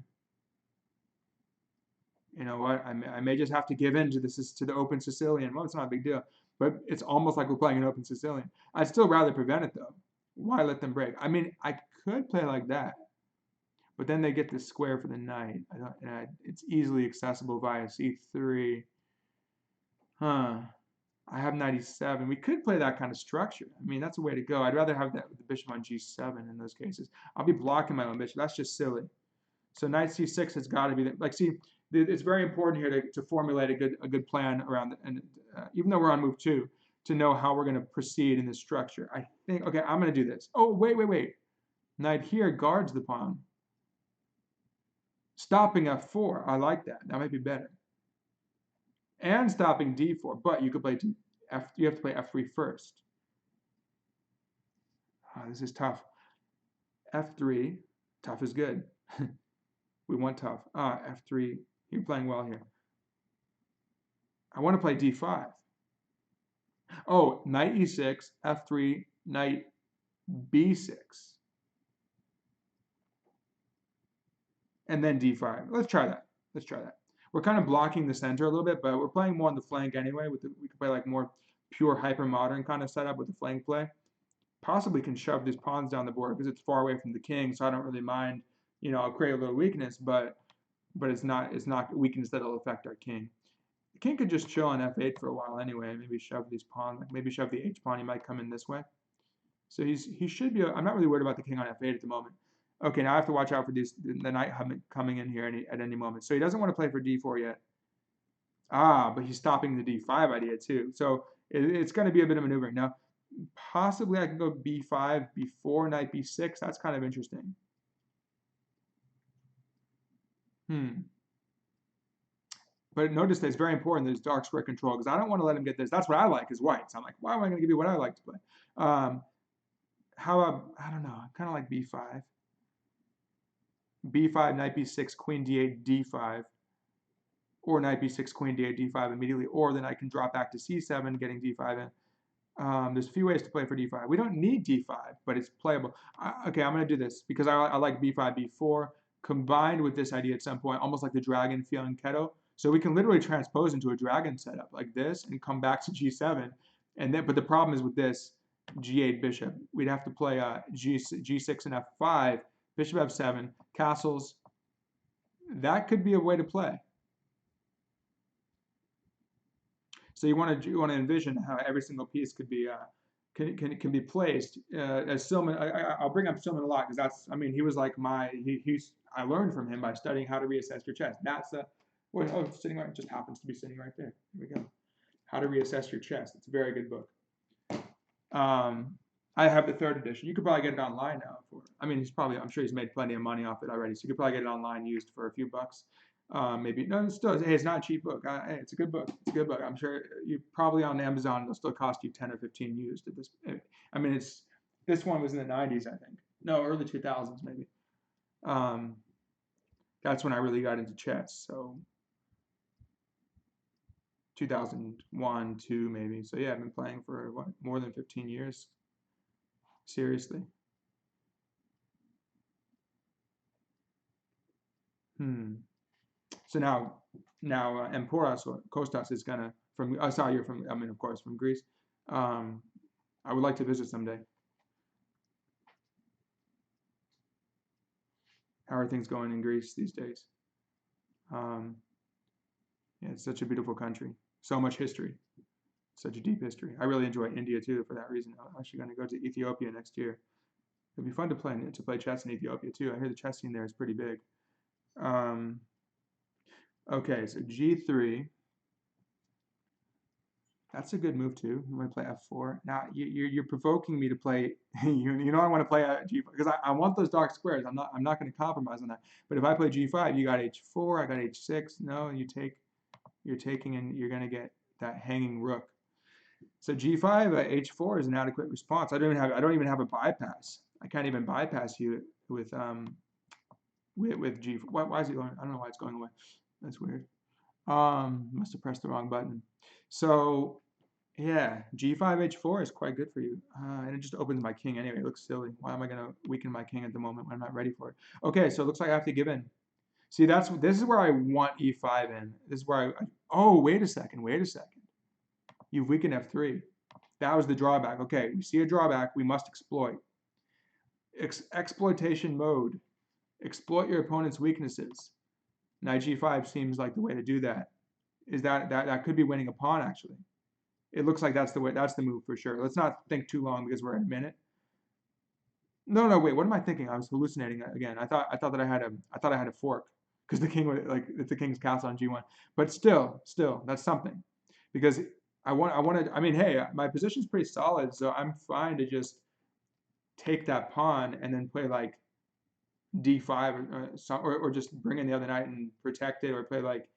You know what? I may just have to give in to the open Sicilian. Well, it's not a big deal, but it's almost like we're playing an open Sicilian. I'd still rather prevent it though. Why let them break? I mean, I could play like that, but then they get this square for the knight. It's easily accessible via c3. Huh. I have knight e7. We could play that kind of structure. I mean, that's a way to go. I'd rather have that with the bishop on g7 in those cases. I'll be blocking my own bishop. That's just silly. So knight c6 has got to be like. See, it's very important here to formulate a good plan around it, and even though we're on move 2, to know how we're going to proceed in this structure. I think, okay, I'm going to do this. Oh, wait. Knight here guards the pawn. Stopping f4. I like that. That might be better. And stopping d4, but you could play you have to play f3 first. This is tough. f3, tough is good. We want tough. F3, you're playing well here. I want to play d5. Oh, knight e6, f3, knight b6. And then d5. Let's try that. We're kind of blocking the center a little bit, but we're playing more on the flank anyway. We could play like more pure hyper-modern kind of setup with the flank play. Possibly can shove these pawns down the board because it's far away from the king, so I don't really mind. You know, I'll create a little weakness, but it's not weakness that'll affect our king. The king could just chill on f8 for a while anyway. Maybe shove these pawns, like maybe shove the h pawn. He might come in this way. So he should be. I'm not really worried about the king on f8 at the moment. Okay, now I have to watch out for the knight coming in here at any moment. So he doesn't want to play for d4 yet. But he's stopping the d5 idea too. So it's going to be a bit of maneuvering. Now, possibly I can go b5 before knight b6. That's kind of interesting. But notice that it's very important that it's dark square control because I don't want to let him get this. That's what I like is whites. I'm like, why am I going to give you what I like to play? How about, I don't know, I kind of like b5. b5, knight b6, queen d8, d5. Or knight b6, queen d8, d5 immediately. Or then I can drop back to c7, getting d5 in. There's a few ways to play for d5. We don't need d5, but it's playable. Okay, I'm going to do this because I like b5, b4, combined with this idea at some point, almost like the dragon feel in Keto. So we can literally transpose into a dragon setup like this and come back to g7. And then, but the problem is with this g8 bishop. We'd have to play g6 and f5, bishop f7, castles. That could be a way to play. So you want to envision how every single piece could be can be placed. As Silman, I'll bring up Silman a lot because he was like I learned from him by studying how to reassess your chess. That's sitting right, just happens to be sitting right there. Here we go. How to Reassess Your Chess. It's a very good book. I have the third edition. You could probably get it online now I'm sure he's made plenty of money off it already. So you could probably get it online used for a few bucks. Maybe no, it's still, hey, it's not a cheap book. Hey, it's a good book. It's a good book. I'm sure you probably on Amazon it'll still cost you 10 or 15 used at this. This one was in the 90s, I think. No, early 2000s maybe. That's when I really got into chess. So 2001, 2 maybe. So yeah, I've been playing for more than 15 years. Seriously. So now Emporas or Kostas is gonna I saw you're from of course from Greece. I would like to visit someday. How are things going in Greece these days? Yeah, it's such a beautiful country. So much history. Such a deep history. I really enjoy India too for that reason. I'm actually going to go to Ethiopia next year. It'd be fun to play chess in Ethiopia too. I hear the chess scene there is pretty big. Okay, so G3. That's a good move too. I'm going to play F4. Now you're provoking me to play. You know I want to play G4 because I want those dark squares. I'm not going to compromise on that. But if I play G5, you got H4. I got H6. No, you're taking and you're going to get that hanging rook. So G5, H4 is an adequate response. I don't even have a bypass. I can't even bypass you with G4. Why is it going? I don't know why it's going away. That's weird. Must have pressed the wrong button. So yeah, G5, H4 is quite good for you. And it just opens my king anyway. It looks silly. Why am I going to weaken my king at the moment when I'm not ready for it? Okay, so it looks like I have to give in. See, this is where I want E5 in. This is where oh, wait a second. You've weakened F3. That was the drawback. Okay, we see a drawback. We must exploit. Exploitation mode. Exploit your opponent's weaknesses. Knight G5 seems like the way to do that. Is that could be winning a pawn actually. It looks like that's the way. That's the move for sure. Let's not think too long because we're at a minute. No, wait. What am I thinking? I was hallucinating again. I thought that I had a fork because the king would it's the king's castle on G1. But still, that's something because hey, my position's pretty solid, so I'm fine to just take that pawn and then play like D5 or just bring in the other knight and protect it, or play like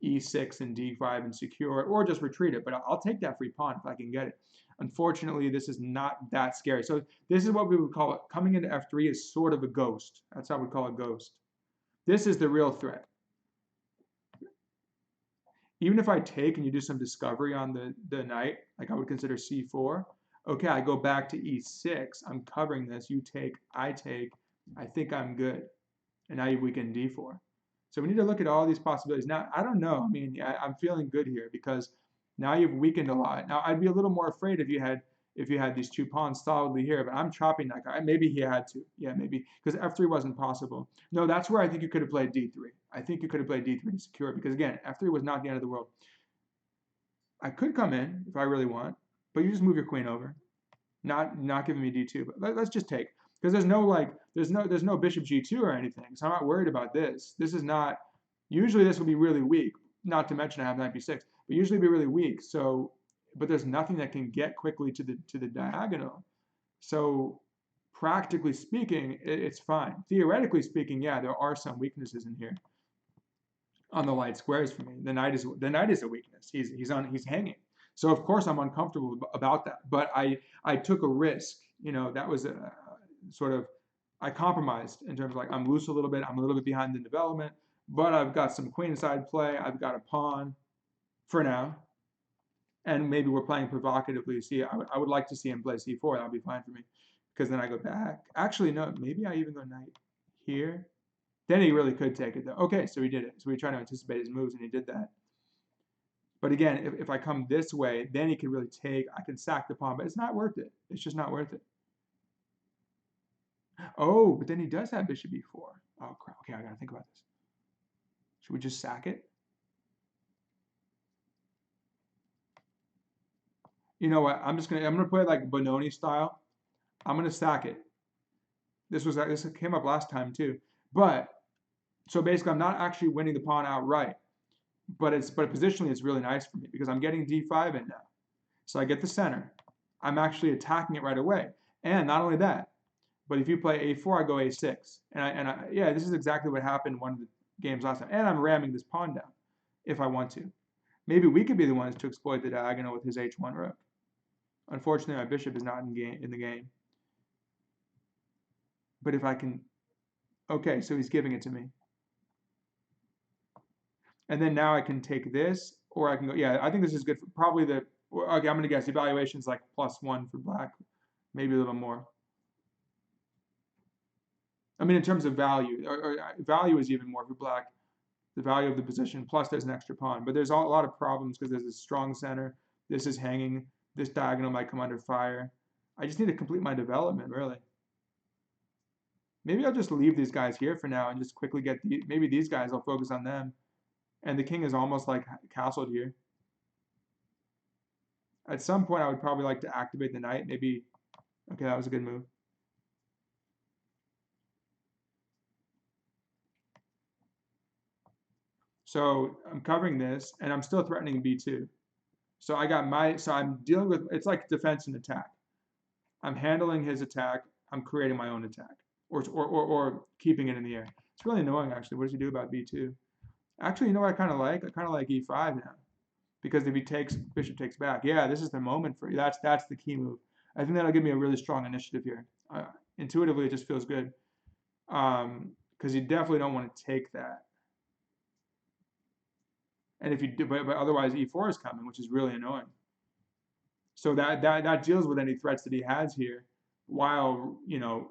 E6 and D5 and secure it, or just retreat it. But I'll take that free pawn if I can get it. Unfortunately, this is not that scary. So this is what we would call it. Coming into F3 is sort of a ghost. That's how we call it, ghost. This is the real threat. Even if I take and you do some discovery on the knight, like I would consider C4, okay, I go back to E6, I'm covering this, you take, I take, I think I'm good. And now you weaken D4. So we need to look at all these possibilities. Now, I don't know. I'm feeling good here because now you've weakened a lot. Now, I'd be a little more afraid if you had these two pawns solidly here, but I'm chopping that guy. Maybe he had to. Yeah, maybe. Because F3 wasn't possible. No, that's where I think you could have played D3. I think you could have played D3 to secure it because, again, F3 was not the end of the world. I could come in if I really want, but you just move your queen over. Not giving me D2, but let's just take. Because there's no bishop G2 or anything, so I'm not worried about this. This is not, usually this will be really weak, not to mention I have knight B6, but usually be really weak. So, but there's nothing that can get quickly to the diagonal. So practically speaking, it's fine. Theoretically speaking, yeah, there are some weaknesses in here on the light squares for me. The knight is a weakness. He's hanging. So of course I'm uncomfortable about that. But I took a risk. That was a sort of, I compromised in terms of like I'm loose a little bit. I'm a little bit behind the development, but I've got some queenside play. I've got a pawn for now. And maybe we're playing provocatively. See, I would like to see him play c4. That would be fine for me, because then I go back. Actually, no, maybe I even go knight here. Then he really could take it though. Okay, so he did it. So we tried to anticipate his moves, and he did that. But again, if I come this way, then he could really take. I can sack the pawn, but it's not worth it. It's just not worth it. Oh, but then he does have bishop e4. Oh crap. Okay, I gotta think about this. Should we just sack it? You know what? I'm gonna play like Bononi style. I'm gonna sack it. This came up last time too. But so basically, I'm not actually winning the pawn outright, but positionally it's really nice for me because I'm getting d5 in now. So I get the center. I'm actually attacking it right away. And not only that, but if you play a4, I go a6. Yeah, this is exactly what happened one of the games last time. And I'm ramming this pawn down if I want to. Maybe we could be the ones to exploit the diagonal with his h1 rook. Unfortunately, my bishop is not in the game. But if I can, okay, so he's giving it to me. And then now I can take this, or I can go, yeah, I think this is good for probably okay, I'm going to guess evaluation's like +1 for black, maybe a little more. I mean, in terms of value, or value is even more for black, the value of the position, plus there's an extra pawn. But there's a lot of problems because there's a strong center, this is hanging, this diagonal might come under fire. I just need to complete my development, really. Maybe I'll just leave these guys here for now and just quickly get maybe these guys, I'll focus on them. And the king is almost like castled here. At some point, I would probably like to activate the knight. Maybe, okay, that was a good move. So I'm covering this, and I'm still threatening b2. So I'm dealing with, it's like defense and attack. I'm handling his attack. I'm creating my own attack, or keeping it in the air. It's really annoying, actually. What does he do about b2? Actually, you know what I kind of like? I kind of like e5 now. Because if he takes, bishop takes back. Yeah, this is the moment for you. That's the key move. I think that'll give me a really strong initiative here. Intuitively, it just feels good. Because you definitely don't want to take that. And if you do, but otherwise e4 is coming, which is really annoying. So that deals with any threats that he has here, while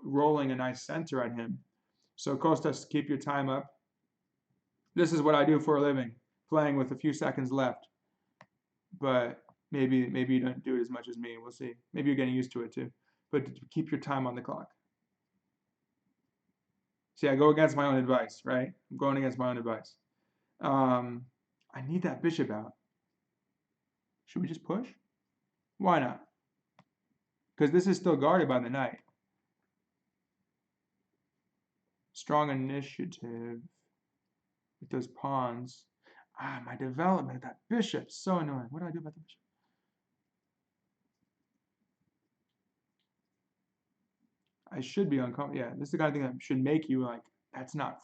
rolling a nice center at him. So Kostas, keep your time up. This is what I do for a living, playing with a few seconds left. But maybe you don't do it as much as me. We'll see. Maybe you're getting used to it too. But keep your time on the clock. See, I go against my own advice, right? I'm going against my own advice. I need that bishop out. Should we just push? Why not? Because this is still guarded by the knight. Strong initiative with those pawns. My development, that bishop, so annoying. What do I do about the bishop? I should be uncomfortable. Yeah, this is the kind of thing that should make you like, that's not,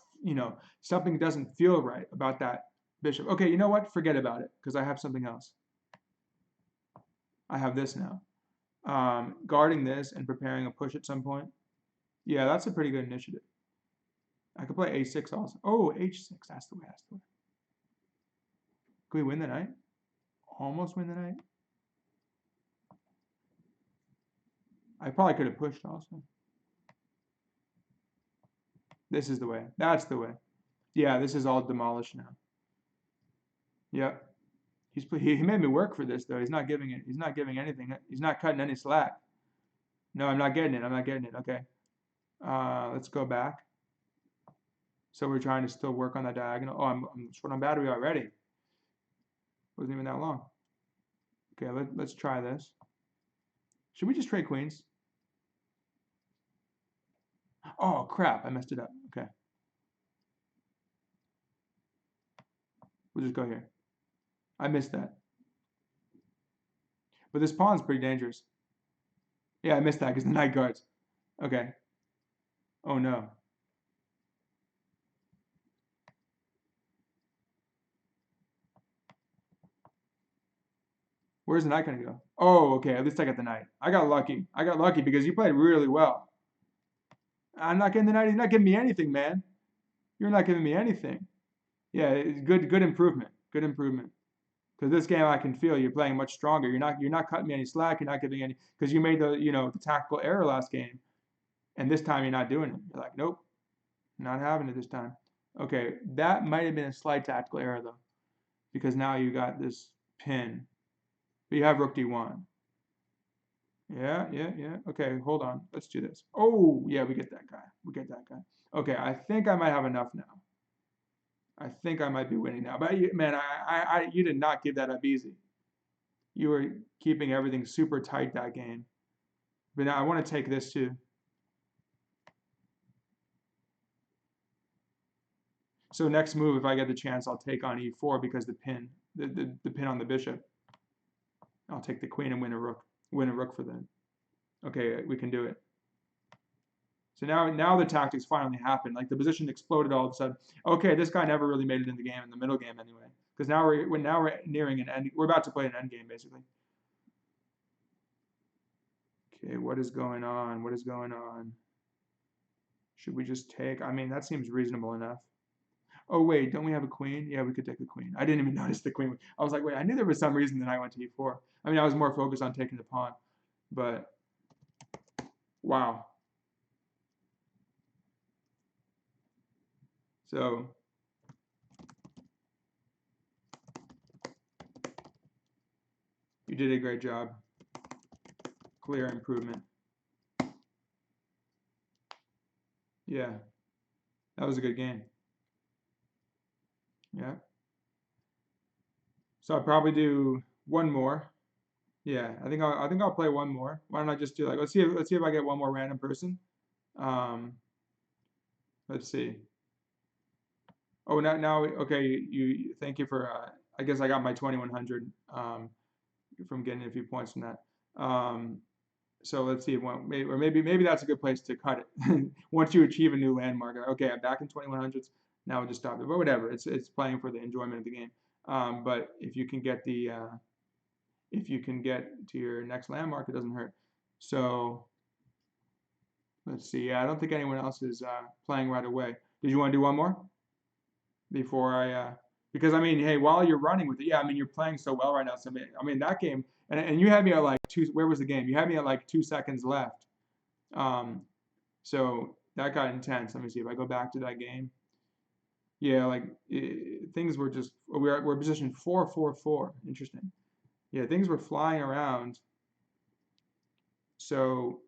something doesn't feel right about that bishop. Okay, you know what? Forget about it, because I have something else. I have this now. Guarding this and preparing a push at some point. Yeah, that's a pretty good initiative. I could play a6 also. Oh, h6, that's the way, that's the way. Can we win the knight? Almost win the knight? I probably could have pushed also. This is the way. That's the way. Yeah, this is all demolished now. Yep. He made me work for this though. He's not giving it. He's not giving anything. He's not cutting any slack. No, I'm not getting it. I'm not getting it. Okay. Let's go back. So we're trying to still work on that diagonal. Oh, I'm short on battery already. Wasn't even that long. Okay, let's try this. Should we just trade queens? Oh crap! I messed it up. Okay. We'll just go here. I missed that. But this pawn's pretty dangerous. Yeah, I missed that because the knight guards. Okay. Oh no. Where's the knight gonna go? Oh, okay. At least I got the knight. I got lucky. I got lucky because you played really well. I'm not getting the knight. He's not giving me anything, man. You're not giving me anything. Yeah, good improvement. Good improvement. Because this game I can feel you're playing much stronger. You're not cutting me any slack. You're not giving any because you made the tactical error last game, and this time you're not doing it. You're like, nope, not having it this time. Okay, that might have been a slight tactical error though, because now you got this pin, but you have rook d1. Yeah, yeah, yeah. Okay, hold on. Let's do this. Oh, yeah, we get that guy. We get that guy. Okay, I think I might have enough now. I think I might be winning now. But man, you did not give that up easy. You were keeping everything super tight that game. But now I want to take this too. So next move, if I get the chance, I'll take on e4 because the pin on the bishop. I'll take the queen and win a rook for them. Okay, we can do it. So now the tactics finally happened. Like the position exploded all of a sudden. Okay, this guy never really made it in the game, in the middle game anyway. Because now we're nearing an end. We're about to play an end game basically. Okay, what is going on? What is going on? Should we just take? I mean, that seems reasonable enough. Oh wait, don't we have a queen? Yeah, we could take a queen. I didn't even notice the queen. I was like, wait, I knew there was some reason that I went to e4. I mean, I was more focused on taking the pawn, but wow. So you did a great job. Clear improvement. Yeah, that was a good game. Yeah. So I'll probably do one more. Yeah, I think I'll play one more. Why don't I just do like let's see if I get one more random person. Um, let's see. Oh, now okay. You thank you for. I guess I got my 2100 from getting a few points from that. So let's see. Maybe that's a good place to cut it. Once you achieve a new landmark. Okay, I'm back in 2100s. Now we'll just stop it. But whatever. It's playing for the enjoyment of the game. But if you can get to your next landmark, it doesn't hurt. So let's see. Yeah, I don't think anyone else is playing right away. Did you want to do one more before because I mean, hey, while you're running with it, yeah, I mean, you're playing so well right now. So I mean that game, and you had me at like two. Where was the game? You had me at like 2 seconds left. Um, so that got intense. Let me see if I go back to that game. Yeah, like things were just we're positioned 4-4-4. Interesting. Yeah, things were flying around. So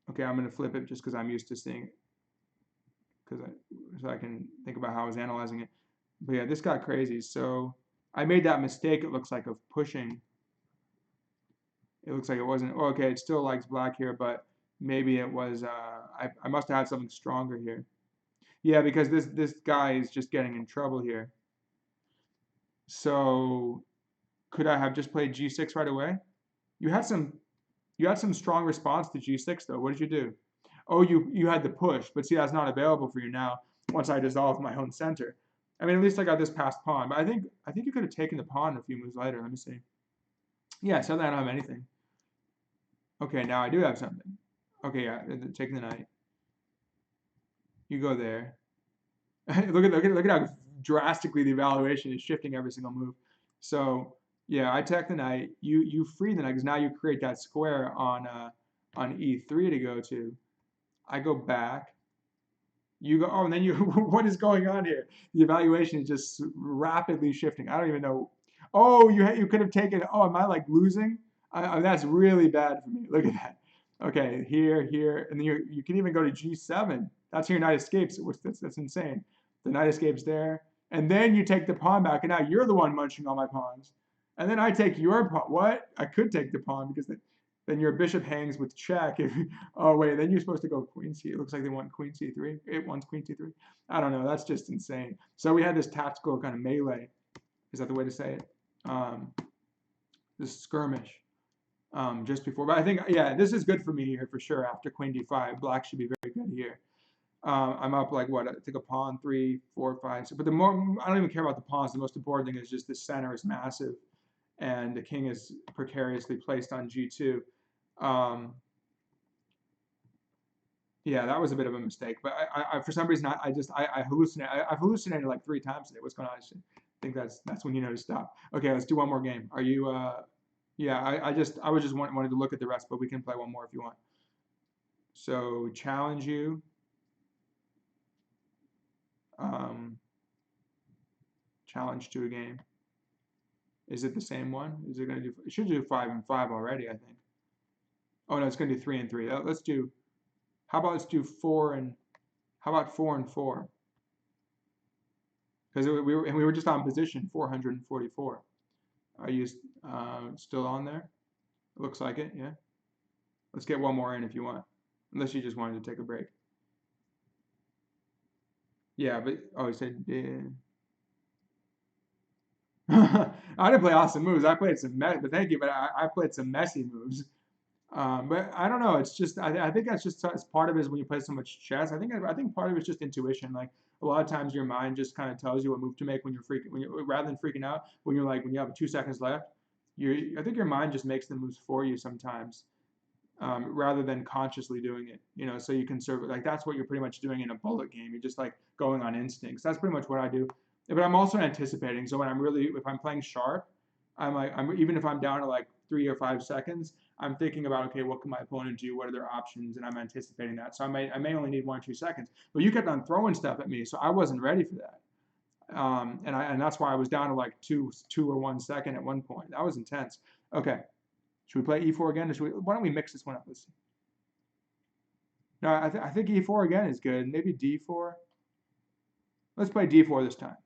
okay, I'm gonna flip it just because I'm used to seeing it, so I can think about how I was analyzing it. But yeah, this got crazy. So I made that mistake. It looks like of pushing. It looks like it wasn't. Oh, okay, it still likes black here, but maybe it was. I must have had something stronger here. Yeah, because this guy is just getting in trouble here. So could I have just played g6 right away? You had some you had some strong response to g6 though. What did you do? Oh, you had the push, but see that's not available for you now once I dissolved my own center. I mean, at least I got this past pawn, but I think you could have taken the pawn a few moves later. Let me see. Yeah, suddenly I don't have anything. Okay, now I do have something. Okay, yeah, taking the knight. You go there. look at how drastically the evaluation is shifting every single move. So yeah, I take the knight. You free the knight because now you create that square on e3 to go to. I go back. You go. Oh, and then you. What is going on here? The evaluation is just rapidly shifting. I don't even know. Oh, you could have taken. Oh, am I like losing? That's really bad for me. Look at that. Okay, here, and then you can even go to g7. That's how your knight escapes, which that's insane. The knight escapes there, and then you take the pawn back, and now you're the one munching all my pawns. And then I take your pawn. What? I could take the pawn because then your bishop hangs with check. Oh wait, then you're supposed to go queen c. It looks like they want queen c3. It wants queen c3. I don't know. That's just insane. So we had this tactical kind of melee. Is that the way to say it? This skirmish just before. But I think yeah, this is good for me here for sure. After queen d5, black should be very good here. I'm up like what? I think a pawn, 3, 4, 5. But the more I don't even care about the pawns. The most important thing is just the center is massive, and the king is precariously placed on g2. Yeah, that was a bit of a mistake. But I for some reason, I hallucinated. I've hallucinated like 3 times today. What's going on? think that's when you know to stop. Okay, let's do one more game. Are you? Yeah, I was just wanted to look at the rest, but we can play one more if you want. So challenge you. Um, challenge to a game. Is it the same one? Is it going to do? It should do 5 and 5 already, I think. Oh no, it's going to do 3 and 3. Let's do. How about let's do 4 and. How about 4 and 4? Because we were just on position 444. Are you still on there? It looks like it. Yeah. Let's get one more in if you want. Unless you just wanted to take a break. Yeah, but oh, he said. I didn't play awesome moves. I played some but thank you, but I played some messy moves. But I don't know. It's just I think that's just it's part of it is when you play so much chess. I think part of it's just intuition. Like a lot of times your mind just kind of tells you what move to make when you're freaking when you rather than freaking out when you're like when you have 2 seconds left. I think your mind just makes the moves for you sometimes, rather than consciously doing it. So you can serve it like that's what you're pretty much doing in a bullet game. You're just like going on instincts. That's pretty much what I do. But I'm also anticipating. So when if I'm playing sharp, even if I'm down to like 3 or 5 seconds, I'm thinking about okay, what can my opponent do? What are their options? And I'm anticipating that. So I may only need 1 or 2 seconds. But you kept on throwing stuff at me, so I wasn't ready for that. And that's why I was down to like 2 or 1 second at one point. That was intense. Okay, should we play e4 again? Why don't we mix this one up? Let's see. No, I think e4 again is good. Maybe d4. Let's play d4 this time.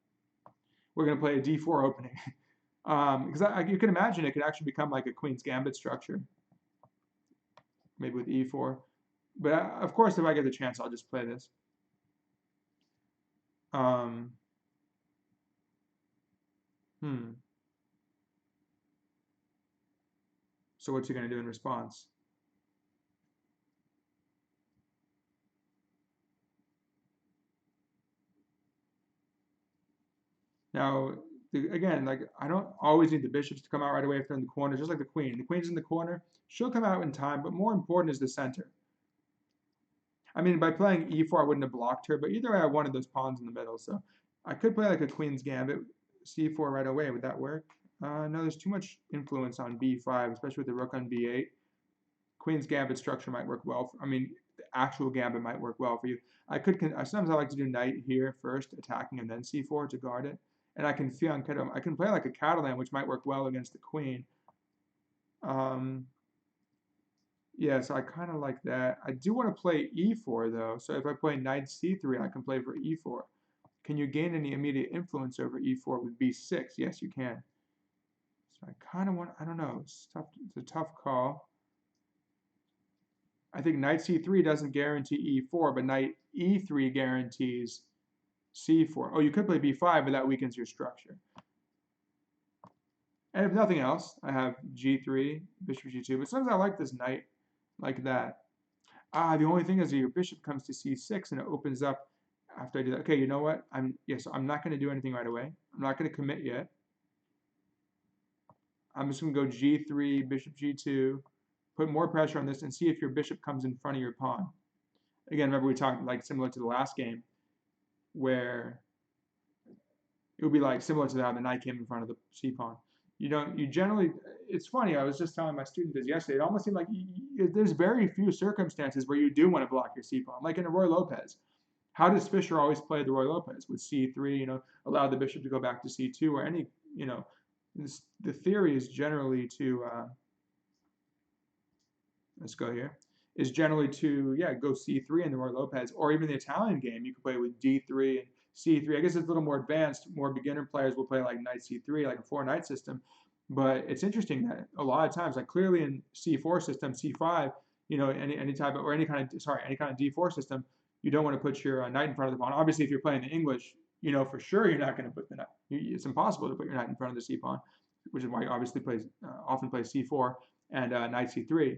We're going to play a d4 opening. Because you can imagine it could actually become like a Queen's Gambit structure. Maybe with e4. But of course, if I get the chance, I'll just play this. So what's he going to do in response? Now, again, like I don't always need the bishops to come out right away if they're in the corner, just like the queen. The queen's in the corner, she'll come out in time, but more important is the center. I mean, by playing e4, I wouldn't have blocked her, but either way, I wanted those pawns in the middle. So I could play like a Queen's Gambit, c4 right away. Would that work? No, there's too much influence on b5, especially with the rook on b8. Queen's Gambit structure might work well. I mean, the actual Gambit might work well for you. Sometimes I like to do knight here first, attacking, and then c4 to guard it. And I can fianchetto. I can play like a Catalan, which might work well against the queen. Yeah, so I kind of like that. I do want to play e4 though. So if I play knight c3, I can play for e4. Can you gain any immediate influence over e4 with b6? Yes, you can. So I kind of want, I don't know, it's tough. It's a tough call. I think knight c3 doesn't guarantee e4, but knight e3 guarantees c4. Oh, you could play b5, but that weakens your structure. And if nothing else, I have g3, bishop g2. But sometimes I like this knight like that. The only thing is that your bishop comes to c6 and it opens up after I do that. Okay, you know what? I'm not going to do anything right away. I'm not going to commit yet. I'm just going to go g3, bishop g2, put more pressure on this and see if your bishop comes in front of your pawn. Again, remember we talked like similar to the last game where it would be like similar to how the knight came in front of the c pawn. You generally, it's funny, I was just telling my student this yesterday, it almost seemed like there's very few circumstances where you do want to block your c pawn, like in a Roy Lopez. How does Fischer always play the Roy Lopez? With c3, allow the bishop to go back to c2, or any, the theory is generally to, let's go here, is generally to, go c3 in the Roy Lopez, or even the Italian game, you could play with d3 and c3. I guess it's a little more advanced. More beginner players will play like knight c3, like a 4-knight system. But it's interesting that a lot of times, like clearly in c4 system, c5, any type of, or any kind of d4 system, you don't want to put your knight in front of the pawn. Obviously, if you're playing the English, for sure you're not going to put the knight. It's impossible to put your knight in front of the c pawn, which is why you obviously often plays c4 and knight c3.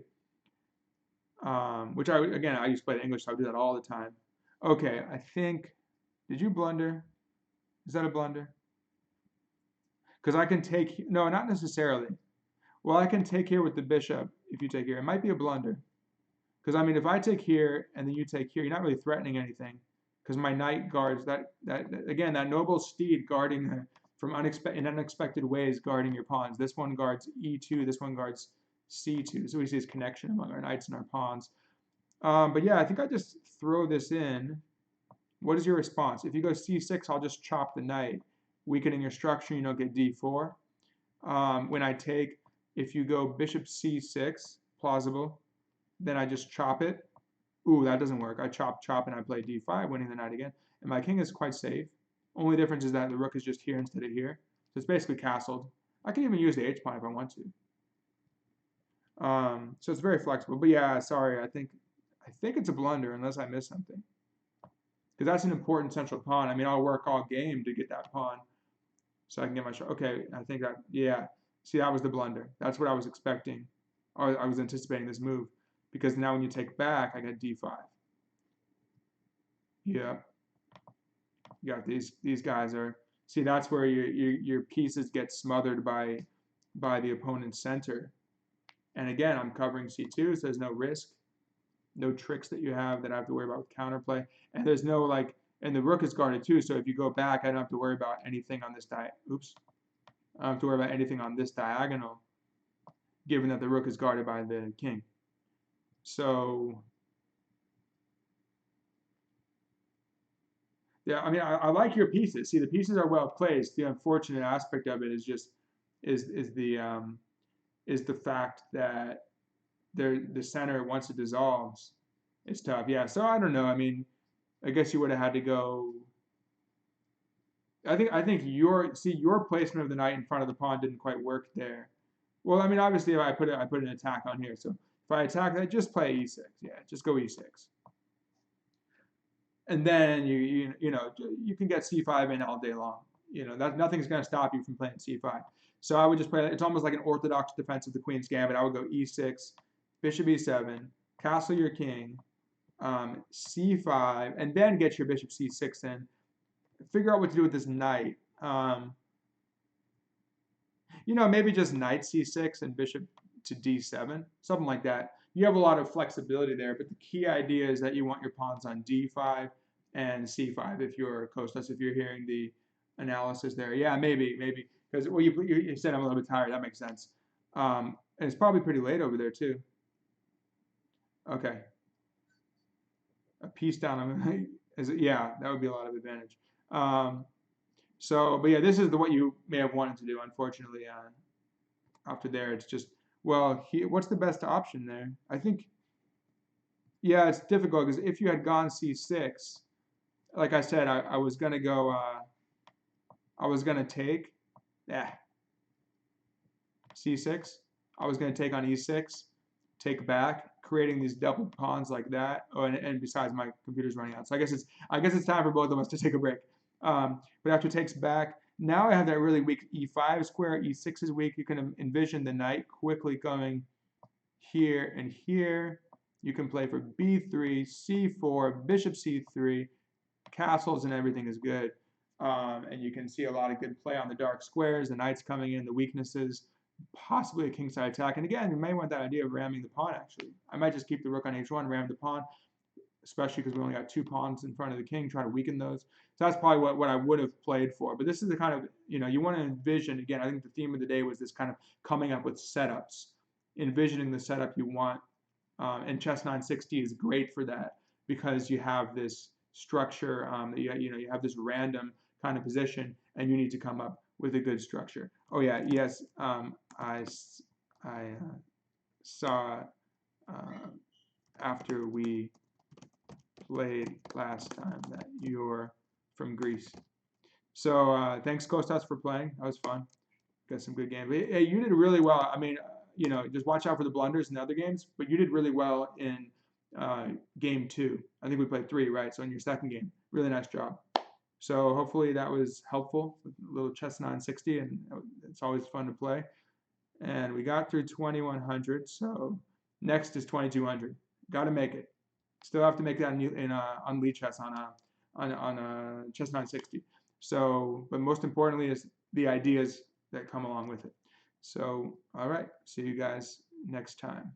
Which I used to play the English, so I would do that all the time. Okay, I think. Did you blunder? Is that a blunder? Because I can take, no, not necessarily. Well, I can take here with the bishop if you take here. It might be a blunder. Because, I mean, if I take here and then you take here, you're not really threatening anything. Because my knight guards that noble steed guarding from in unexpected ways guarding your pawns. This one guards e2, this one guards c2. So we see this connection among our knights and our pawns. But yeah, I think I just throw this in. What is your response? If you go c6, I'll just chop the knight, weakening your structure. You don't get d4. When I take, if you go bishop c6, plausible, then I just chop it. Ooh, that doesn't work. I chop, and I play d5, winning the knight again. And my king is quite safe. Only difference is that the rook is just here instead of here. So it's basically castled. I can even use the h-pawn if I want to. So it's very flexible. But yeah, sorry, I think it's a blunder unless I miss something. Because that's an important central pawn. I mean, I'll work all game to get that pawn so I can get my shot. Okay, I think that, yeah. See, that was the blunder. That's what I was expecting. Or I was anticipating this move. Because now when you take back, I get d5. Yeah. You got these guys are, see, that's where your pieces get smothered by the opponent's center. And again, I'm covering c2, so there's no risk, no tricks that you have that I have to worry about with counterplay. And there's no, like, and the rook is guarded too, so if you go back, I don't have to worry about anything on this I don't have to worry about anything on this diagonal, given that the rook is guarded by the king. So yeah, I mean, I like your pieces. See, the pieces are well placed. The unfortunate aspect of it is just is the fact that the center, once it dissolves, is tough. Yeah, so I don't know. I mean, I guess you would have had to go. I think your placement of the knight in front of the pawn didn't quite work there. Well, I mean, obviously, if I put an attack on here. So if I attack that, just play e6. Yeah, just go e6. And then you can get c5 in all day long. Nothing's going to stop you from playing c5. So I would just play. It's almost like an orthodox defense of the Queen's Gambit. I would go e6, bishop e7, castle your king, c5, and then get your bishop c6 in. Figure out what to do with this knight. Maybe just knight c6 and bishop to d7, something like that. You have a lot of flexibility there, but the key idea is that you want your pawns on d5 and c5 if you're Kostas, if you're hearing the analysis there. Yeah, maybe. Because, well, you said I'm a little bit tired. That makes sense. And it's probably pretty late over there, too. Okay. A piece down. Yeah, that would be a lot of advantage. But yeah, this is what you may have wanted to do. Unfortunately, after there, it's just, well, what's the best option there? I think, yeah, it's difficult because if you had gone c6, like I said, I was going to go, I was going to take, c6. I was going to take on e6, take back, creating these double pawns like that. Oh, and besides, my computer's running out. So I guess it's time for both of us to take a break. But after it takes back, now I have that really weak e5 square. e6 is weak. You can envision the knight quickly going here and here. You can play for b3, c4, bishop c3, castles, and everything is good. And you can see a lot of good play on the dark squares, the knights coming in, the weaknesses, possibly a kingside attack. And again, you may want that idea of ramming the pawn, actually. I might just keep the rook on h1, ram the pawn, especially because we only got 2 pawns in front of the king, try to weaken those. So that's probably what I would have played for. But this is the kind of, you want to envision, again, I think the theme of the day was this kind of coming up with setups, envisioning the setup you want. And chess 960 is great for that because you have this structure, you have this random kind of position, and you need to come up with a good structure. Oh yeah, yes, I saw after we played last time that you're from Greece. So thanks, Kostas, for playing. That was fun. Got some good games. Hey, you did really well. I mean, just watch out for the blunders in the other games, but you did really well in game 2. I think we played 3, right? So in your second game, really nice job. So hopefully that was helpful. A little chess 960, and it's always fun to play. And we got through 2100, so next is 2200. Got to make it. Still have to make that on Lead Chess on chess 960. So, but most importantly is the ideas that come along with it. So, all right, see you guys next time.